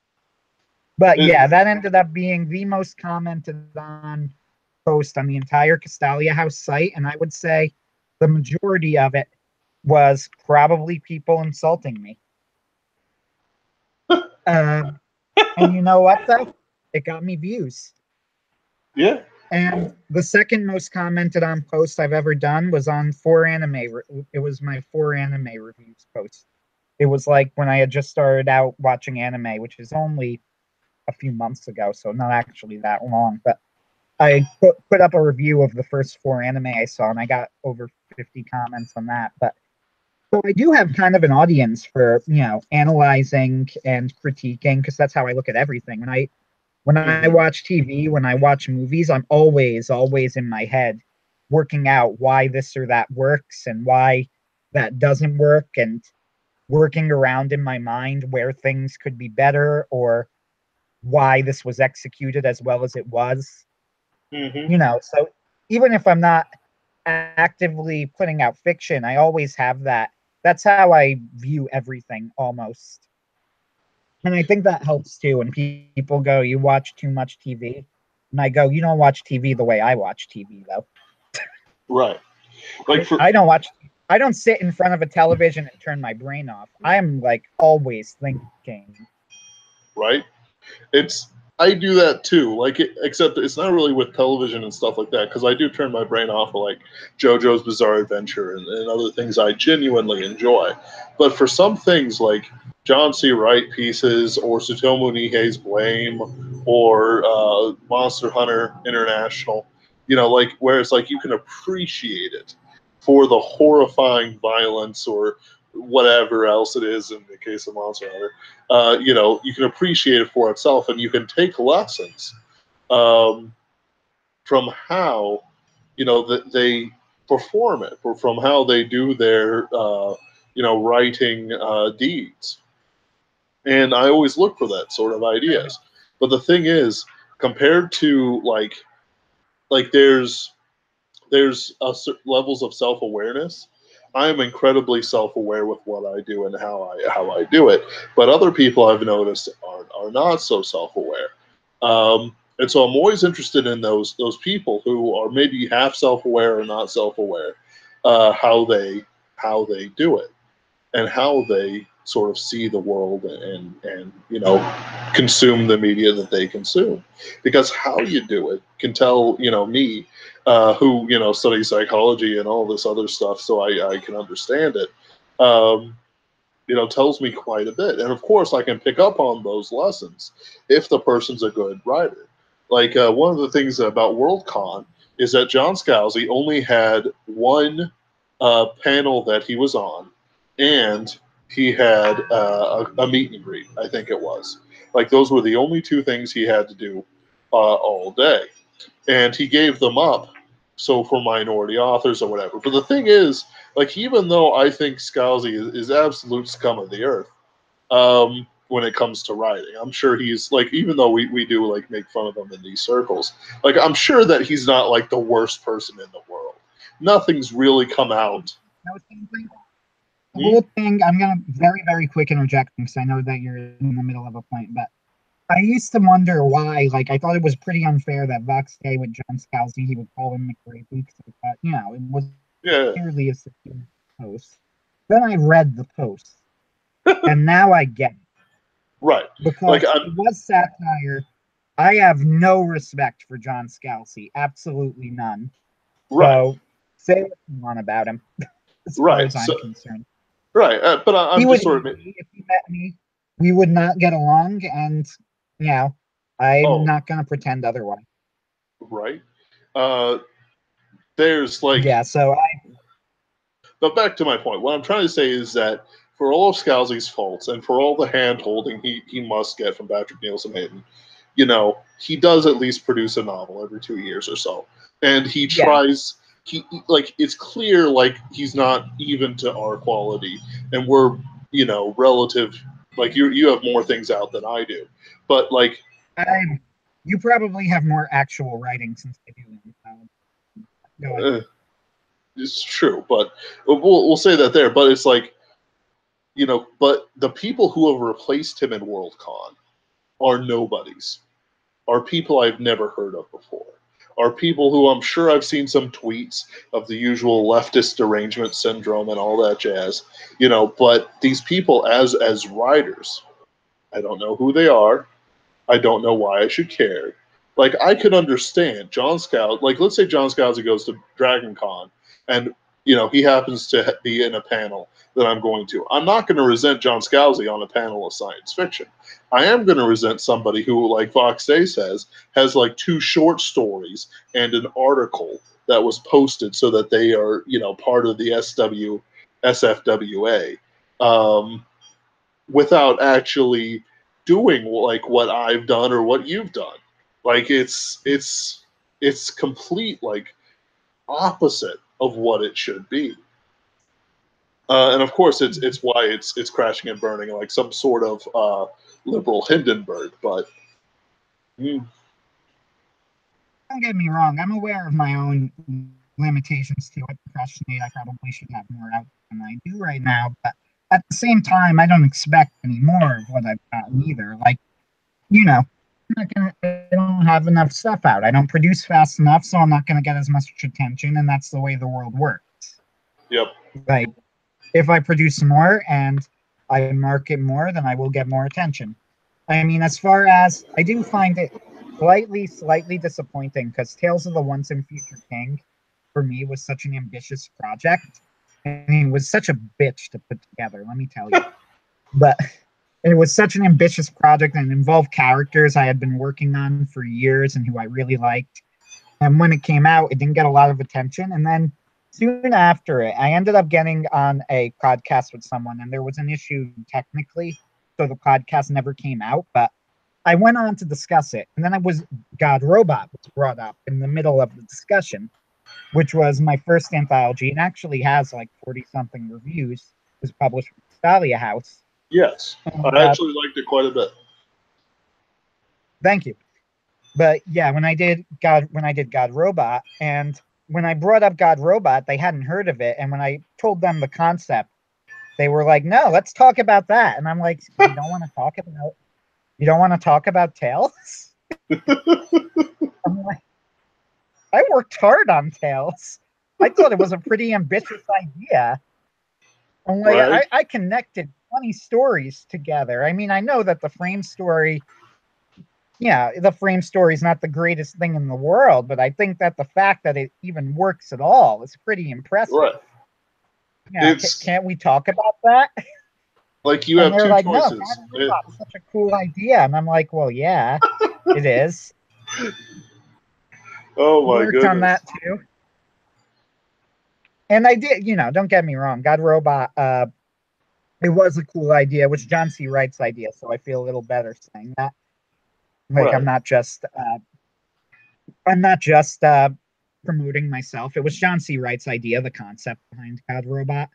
But yeah, that ended up being the most commented on post on the entire Castalia House site. And I would say the majority of it was probably people insulting me. And you know what, though? It got me views. Yeah. And the second most commented on post I've ever done was on 4Anime. It was my 4Anime reviews post. It was like when I had just started out watching anime, which is only a few months ago, so not actually that long. But I put up a review of the first 4Anime I saw, and I got over 50 comments on that. But so I do have kind of an audience for analyzing and critiquing, because that's how I look at everything. When I watch TV, when I watch movies, I'm always in my head working out why this or that works and why that doesn't work, and working around in my mind where things could be better or why this was executed as well as it was. So even if I'm not actively putting out fiction, I always have that. That's how I view everything almost. And I think that helps too when people go, "You watch too much TV." And I go, "You don't watch TV the way I watch TV, though." Right. Like I don't sit in front of a television and turn my brain off. I am like always thinking. Right. I do that too. Except it's not really with television and stuff like that, because I do turn my brain off for like JoJo's Bizarre Adventure and other things I genuinely enjoy. But for some things like John C. Wright pieces or Tsutomu Nihei's Blame or Monster Hunter International, like where it's like you can appreciate it for the horrifying violence or whatever else it is in the case of Monster Hunter. You can appreciate it for itself, and you can take lessons from how that they perform it, or from how they do their writing deeds. And I always look for that sort of ideas. But the thing is, compared to there's levels of self awareness. I am incredibly self aware with what I do and how I do it. But other people I've noticed are not so self aware. And so I'm always interested in those people who are maybe half self aware or not self aware, how they do it and how they sort of see the world and consume the media that they consume, because how you do it can tell me, who studies psychology and all this other stuff, so I can understand it. Tells me quite a bit, and of course I can pick up on those lessons if the person's a good writer. Like one of the things about Worldcon is that John Scalzi only had one panel that he was on, and he had a meet and greet, I think it was. Like those were the only two things he had to do all day, and he gave them up. So for minority authors or whatever. But the thing is, like even though I think Scalzi is absolute scum of the earth when it comes to writing, I'm sure he's like, even though we do like make fun of him in these circles, like I'm sure that he's not like the worst person in the world. Nothing's really come out. The whole thing, I'm going to very, very quick interject because I know that you're in the middle of a point, but I used to wonder why, like, I thought it was pretty unfair that Vox Day with John Scalzi, he would call him McRae because I thought, it was clearly a secure post. Then I read the post, and now I get it. Right. Because it was satire, I have no respect for John Scalzi, absolutely none. Right, So say what you want about him, as far right. as I'm concerned. Right, but He I'm would just sort hate of. me if he met me. We would not get along, and you know, I'm Oh, not going to pretend otherwise. right. Uh, there's like, Yeah, so but back to my point. What I'm trying to say is that for all of Scalzi's faults and for all the hand holding he must get from Patrick Nielsen Hayden, he does at least produce a novel every 2 years or so, and he yeah, tries. Like it's clear like he's not even to our quality, and we're relative. Like you have more things out than I do, but like I you probably have more actual writing since I do. Go ahead. uh, it's true, but we'll say that there. But it's like but the people who have replaced him in Worldcon are nobodies, are people I've never heard of before, are people who I'm sure I've seen some tweets of the usual leftist derangement syndrome and all that jazz, but these people as writers, I don't know who they are. I don't know why I should care. Like I could understand John Scout. Like let's say John Scouts goes to Dragon Con, and he happens to be in a panel that I'm going to. I'm not going to resent John Scalzi on a panel of science fiction. I am going to resent somebody who, like Fox Day says, has like 2 short stories and an article that was posted so that they are part of the SFWA. Without actually doing like what I've done or what you've done. Like it's complete like opposite of what it should be. And of course, it's why it's crashing and burning like some sort of liberal Hindenburg. But mm, Don't get me wrong. I'm aware of my own limitations to it. Procrastinate. I probably should have more out than I do right now, but at the same time, I don't expect any more of what I've gotten either. Like, I don't have enough stuff out. I don't produce fast enough, so I'm not gonna get as much attention, and that's the way the world works. yep, Like, if I produce more and I market more, then I will get more attention. I mean, as far as I do find it slightly disappointing because Tales of the Once and Future King for me was such an ambitious project. I mean, it was such a bitch to put together, let me tell you. But it was such an ambitious project and involved characters I had been working on for years and who I really liked. And when it came out, it didn't get a lot of attention. And then soon after it, I ended up getting on a podcast with someone, and there was an issue technically, so the podcast never came out. But I went on to discuss it, and then God Robot was brought up in the middle of the discussion, which was my first anthology, and actually has like 40 something reviews. It was published with Stalia House. yes, And I actually liked it quite a bit. thank you. But yeah, when I did God Robot, and when I brought up God Robot, they hadn't heard of it, and when I told them the concept, they were like, "No, let's talk about that." And I'm like, you don't want to talk about Tails?" I'm like, I worked hard on Tails. I thought it was a pretty ambitious idea. I'm like, Right, I connected 20 stories together. I mean, I know that the frame story is not the greatest thing in the world, but I think that the fact that it even works at all is pretty impressive. right. Yeah, It's can't we talk about that? like you And have they're two like, no, God choices. Robot is such a cool idea. And I'm like, well, yeah, it is. Oh my Worked on goodness. that too. And I did, don't get me wrong, God Robot, it was a cool idea, which John C. Wright's idea, so I feel a little better saying that. Like Right. I'm not just promoting myself. It was John C. Wright's idea, the concept behind God Robot.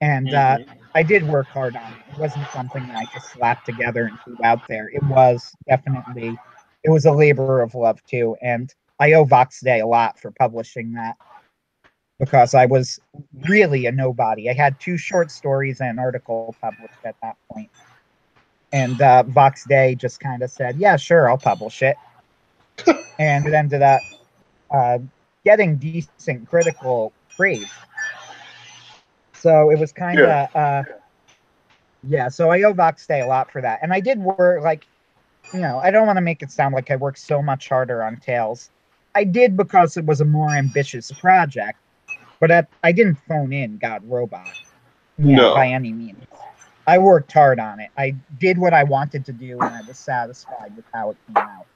And Hmm. I did work hard on it. It wasn't something that I just slapped together and threw out there. It was a labor of love too. And I owe Vox Day a lot for publishing that because I was really a nobody. I had 2 short stories and an article published at that point. And Vox Day just kind of said, yeah, sure, I'll publish it. And it ended up uh, getting decent critical praise. So it was kind Yeah. of, yeah, so I owe Vox Day a lot for that. And I did work, like, I don't want to make it sound like I worked so much harder on Tales. I did because it was a more ambitious project, but I didn't phone in God Robot, by No. any means. I worked hard on it. I did what I wanted to do, and I was satisfied with how it came out.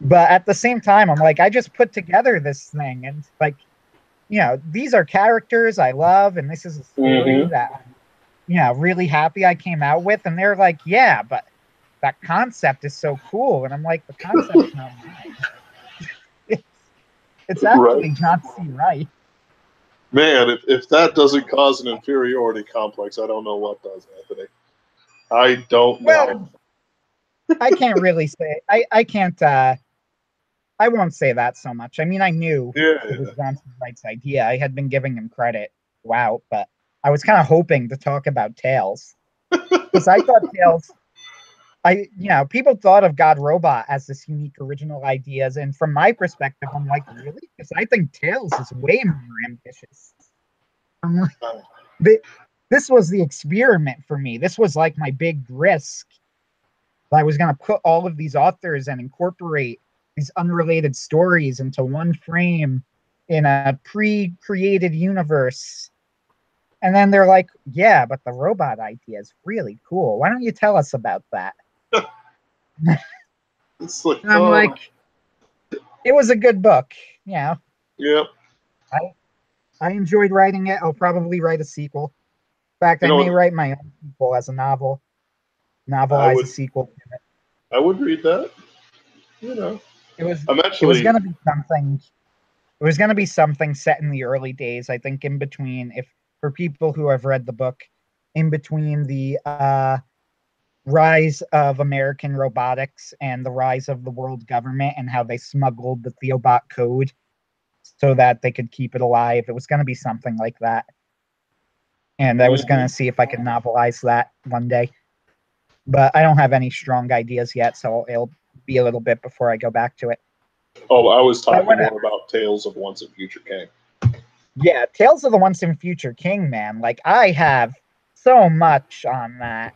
But at the same time, I'm like, I just put together this thing, and like, these are characters I love, and this is a story Hmm. that I'm, really happy I came out with. And they're like, yeah, but that concept is so cool. And I'm like, the concept's not mine. It's, it's Right. actually John C. Wright. Man, if that doesn't cause an inferiority complex, I don't know what does, Anthony. I don't know. Well, I can't really say I can't I won't say that so much. I mean, I knew it was Yeah. John C. Wright's idea. I had been giving him credit throughout, but I was kind of hoping to talk about Tales because I thought Tales people thought of God Robot as this unique original ideas, and from my perspective, I'm like, really? Because I think Tales is way more ambitious. I'm like, this was the experiment for me. This was like my big risk. I was going to put all of these authors and incorporate these unrelated stories into one frame in a pre-created universe. And then they're like, yeah, but the robot idea is really cool. Why don't you tell us about that? It's like, And I'm like, it was a good book. yep. I, I enjoyed writing it. I'll probably write a sequel. In fact, You I may know, write my own sequel as a I novelize a would sequel to it. I would read that. You know, It was I'm it was actually gonna be something It was going to be something set in the early days, I think, in between, if for people who have read the book, in between the rise of American robotics and the rise of the world government and how they smuggled the Theobot code so that they could keep it alive. It was going to be something like that. And I was going to mhm. see if I could novelize that one day. But I don't have any strong ideas yet, so it'll be a little bit before I go back to it. Oh, I was But talking more whatever. about Tales of Once and Future King. Yeah, Tales of the Once and Future King, man. Like, I have so much on that.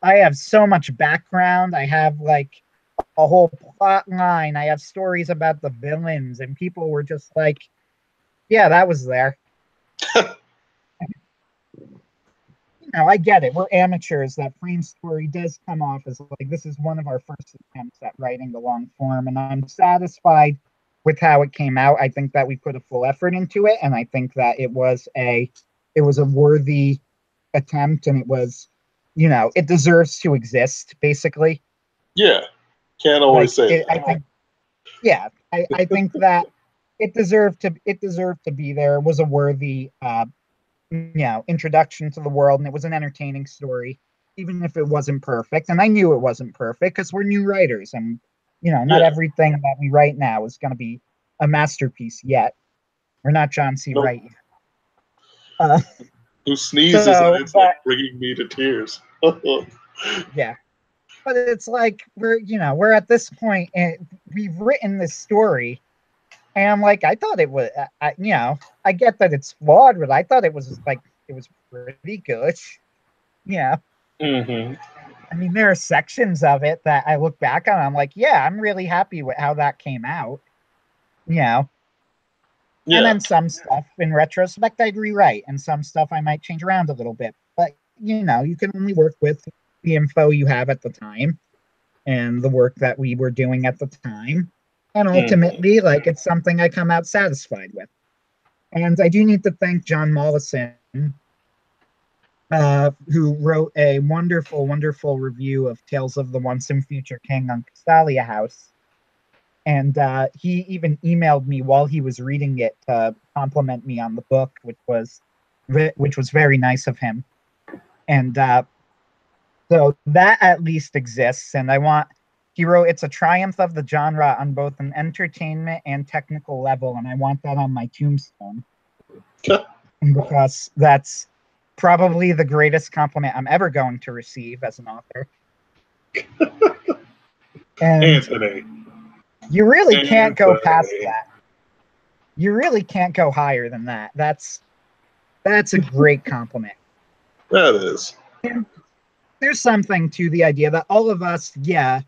I have so much background. I have like a whole plot line. I have stories about the villains, and people were just like, yeah, that was there. I get it. We're amateurs. That frame story does come off as like this is one of our first attempts at writing the long form, and I'm satisfied with how it came out. I think that we put a full effort into it, and I think that it was a worthy attempt, and it deserves to exist, basically. Yeah, can't always Like say it, I that. think, yeah, I think that it deserved to be there. It was a worthy introduction to the world, and it was an entertaining story, even if it wasn't perfect. And I knew it wasn't perfect because we're new writers, and not Yeah, everything that we write now is going to be a masterpiece yet. We're not John C. nope. Wright yet. Uh, Who sneezes and so, it's like but bringing me to tears. yeah, but it's like we're at this point, and we've written this story, and I'm like, I thought it was, I get that it's flawed, but I thought it was pretty good. Yeah. Hmm. I mean, there are sections of it that I look back on. I'm like, yeah, I'm really happy with how that came out. You know, and Yeah, then some stuff in retrospect I'd rewrite, and some stuff I might change around a little bit. But you can only work with the info you have at the time and the work that we were doing at the time. And hmm. ultimately, like it's something I come out satisfied with. And I do need to thank John Mollison, who wrote a wonderful, wonderful review of Tales of the Once and Future King on Castalia House. And he even emailed me while he was reading it to compliment me on the book, which was very nice of him. And so that at least exists. And he wrote, it's a triumph of the genre on both an entertainment and technical level. And I want that on my tombstone because that's probably the greatest compliment I'm ever going to receive as an author. And Anthony. you really can't go past Anthony. that. You really can't go higher than that. That's a great compliment. That is. And there's something to the idea that all of us, yeah,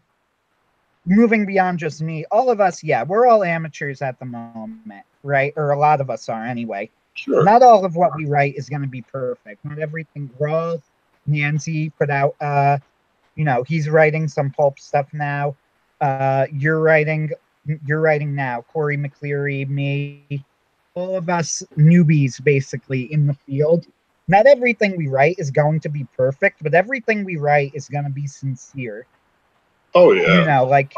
moving beyond just me, all of us, yeah, we're all amateurs at the moment, right? Or a lot of us are anyway. Sure. Not all of what we write is going to be perfect. Not everything. Raw, Nancy put out, he's writing some pulp stuff now. You're writing now. Corey McCleary, me, all of us newbies basically in the field. Not everything we write is going to be perfect, but everything we write is going to be sincere. Oh yeah. Like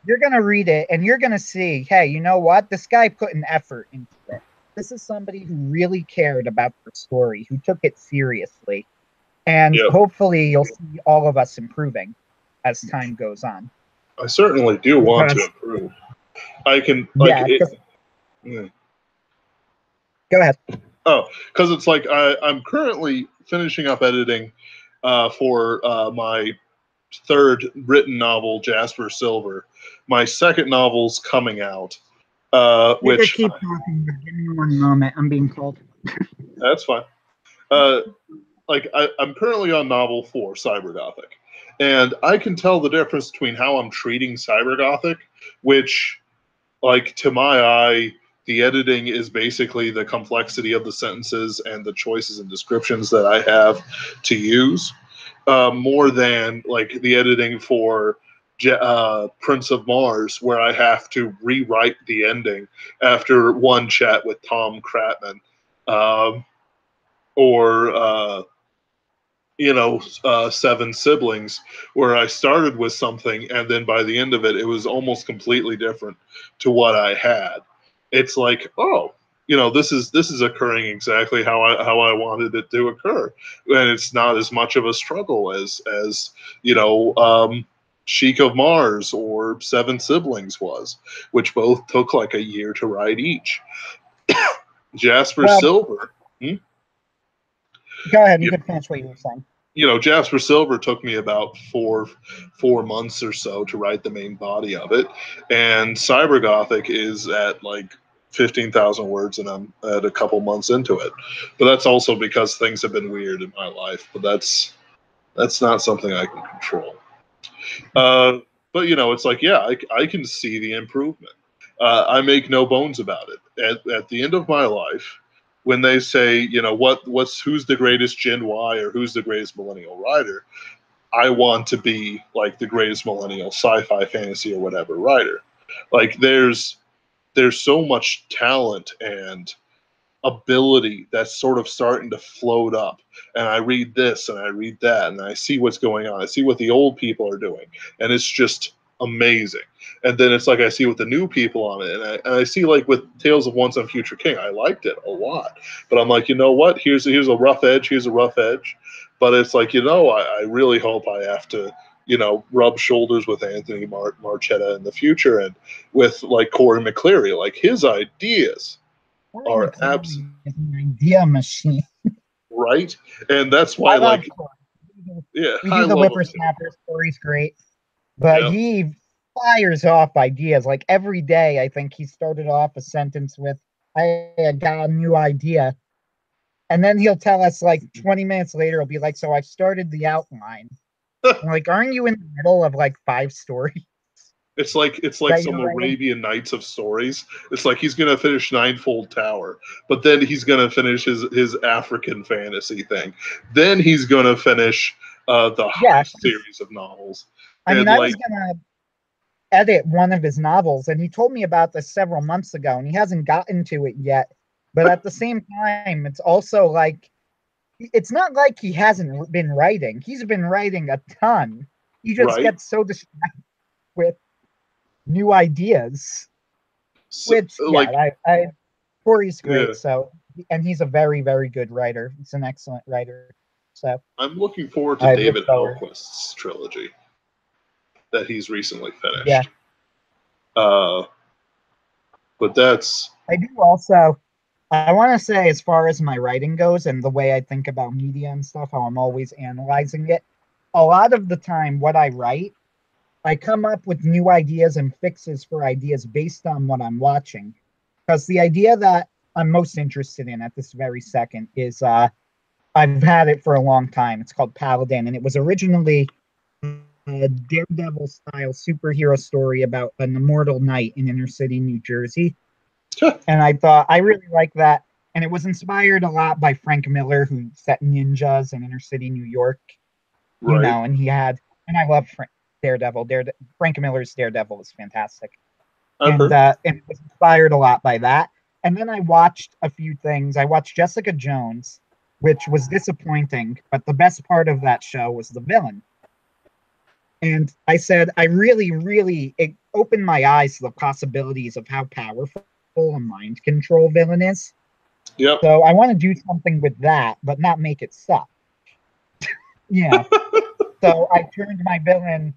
you're going to read it and you're going to see, hey, you know what? This guy put an effort into it. This is somebody who really cared about the story, who took it seriously. And Yep. hopefully you'll see all of us improving as time goes on. I certainly do want to Because, improve. I can like yeah, it. because, Yeah. go ahead. Oh, because it's like I'm currently finishing up editing for my third written novel, Jasper Silver. My second novel's coming out, You could which keep talking, but give me one moment. I'm being called. that's fine. Uh, I'm currently on novel 4, Cyber Gothic, and I can tell the difference between how I'm treating Cyber Gothic, which, like to my eye, the editing is basically the complexity of the sentences and the choices and descriptions that I have to use, more than like the editing for Prince of Mars, where I have to rewrite the ending after one chat with Tom Kratman, um, or Seven Siblings, where I started with something and then by the end of it, it was almost completely different to what I had. It's like, oh, this is occurring exactly how I wanted it to occur, and it's not as much of a struggle as Sheik of Mars or Seven Siblings was, which both took like a year to write each. Jasper Well, Silver. go ahead. You could finish what you were saying. Jasper Silver took me about four months or so to write the main body of it, and Cyber Gothic is at like 15,000 words, and I'm at a couple months into it. But that's also because things have been weird in my life. But that's not something I can control. But it's like, yeah, I can see the improvement. I make no bones about it. At the end of my life, when they say, who's the greatest Gen Y or who's the greatest millennial writer, I want to be like the greatest millennial sci-fi, fantasy, or whatever writer. Like there's so much talent and ability that's sort of starting to float up. And I read this and I read that and I see what's going on. I see what the old people are doing. And it's just amazing. And then it's like I see what the new people on it. And I see like with Tales of Once and Future King, I liked it a lot. But I'm like, you know what? Here's a rough edge. Here's a rough edge. But it's like, I really hope I have to rub shoulders with Anthony Marchetta in the future and with like Corey McCleary, like his ideas Corey are abs McCleary is an idea machine. right, and that's I why love like Corey. yeah, We I do the love him too. whippersnappers. Corey's great, but Yeah, he fires off ideas. Like every day, I think he started off a sentence with, I got a new idea. And then he'll tell us like 20 minutes later, he'll be like, so I started the outline. I'm like, aren't you in the middle of like 5 stories it's like that some you're writing? Arabian Nights of stories. It's like he's gonna finish Ninefold Tower, but then he's gonna finish his African fantasy thing. Then he's gonna finish the Yeah. Heist series of novels, I mean, and I was like going to edit one of his novels, and he told me about this several months ago, and he hasn't gotten to it yet. But at the same time, it's also like, it's not like he hasn't been writing. He's been writing a ton. He just right, gets so distracted with new ideas, so, which, yeah, like Corey's yeah, great. So, and he's a very, very good writer. He's an excellent writer. So I'm looking forward to I look David forward. Hellquist's trilogy that he's recently Yeah, finished. Uh, but that's I do also. I want to say, as far as my writing goes and the way I think about media and stuff, how I'm always analyzing it, a lot of the time, what I write, I come up with new ideas and fixes for ideas based on what I'm watching. Because the idea that I'm most interested in at this very second is I've had it for a long time. It's called Paladin, and it was originally a Daredevil style superhero story about an immortal knight in inner city New Jersey. And I thought I really like that. And it was inspired a lot by Frank Miller, who set ninjas in inner city New York, Right. and and I love Daredevil. Frank Miller's Daredevil was fantastic. I've heard. And it was inspired a lot by that. And then I watched a few things. I watched Jessica Jones, which was disappointing, but the best part of that show was the villain. And I said, it opened my eyes to the possibilities of how powerful a mind control villain is. Yep. So I want to do something with that, but not make it suck. Yeah. So I turned my villain,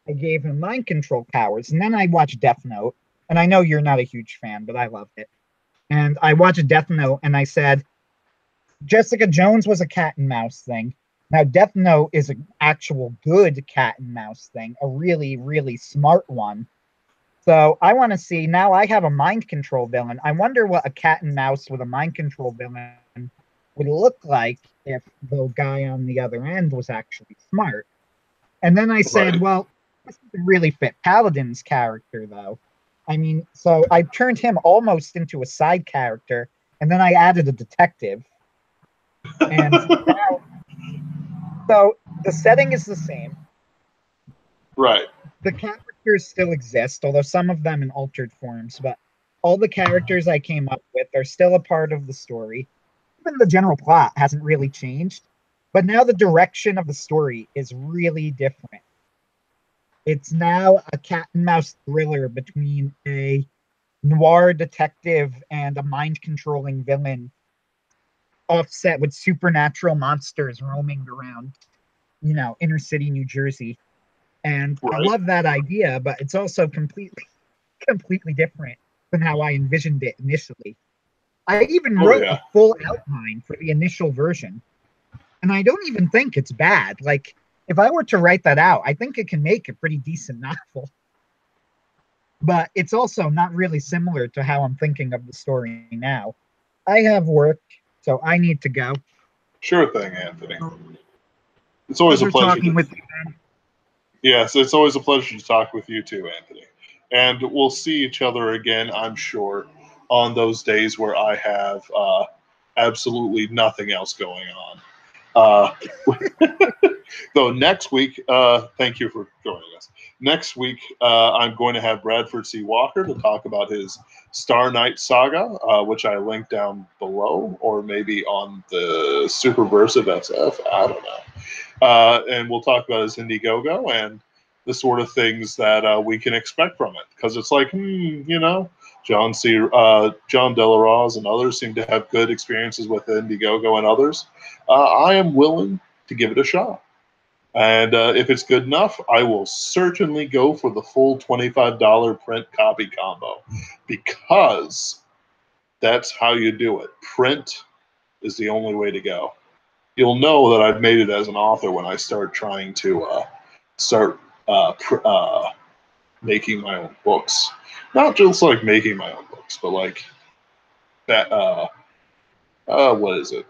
I gave him mind control powers, and then I watched Death Note. And I know you're not a huge fan, but I loved it. And I watched Death Note, and I said, Jessica Jones was a cat and mouse thing. Now, Death Note is an actual good cat and mouse thing, a really, really smart one. So I want to see, now I have a mind control villain. I wonder what a cat and mouse with a mind control villain would look like if the guy on the other end was actually smart. And then I said, Right. well, this doesn't really fit Paladin's character, though. I mean, so I turned him almost into a side character, and then I added a detective. And now, so the setting is the same. Right. The characters still exist, although some of them in altered forms, but all the characters I came up with are still a part of the story. Even the general plot hasn't really changed, but now the direction of the story is really different. It's now a cat and mouse thriller between a noir detective and a mind controlling villain, offset with supernatural monsters roaming around, inner city New Jersey. And I Right. love that idea, but it's also completely different than how I envisioned it initially. I even Oh wrote a yeah. full outline for the initial version, and I don't even think it's bad. Like, if I were to write that out, I think it can make a pretty decent novel. But it's also not really similar to how I'm thinking of the story now. I have work, so I need to go. Sure thing, Anthony. It's always a Pleasure pleasure talking to. with you, man. Yes, it's always a pleasure to talk with you too, Anthony. And we'll see each other again, I'm sure, on those days where I have absolutely nothing else going on. Though next week, thank you for joining us. Next week, I'm going to have Bradford C. Walker to talk about his Star Knight saga, which I linked down below, or maybe on the Superversive SF. I don't know. And we'll talk about his Indiegogo and the sort of things that we can expect from it. Because it's like, John Delaroz and others seem to have good experiences with Indiegogo and others. I am willing to give it a shot. And if it's good enough, I will certainly go for the full $25 print copy combo because that's how you do it. Print is the only way to go. You'll know that I've made it as an author when I start trying to start making my own books. Not just like making my own books, but like that. What is it?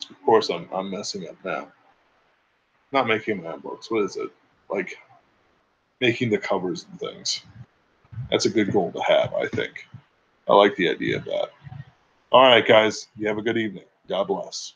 Of course, I'm messing up now. Not making my own books. What is it? Like making the covers and things. That's a good goal to have, I think. I like the idea of that. All right, guys. You have a good evening. God bless.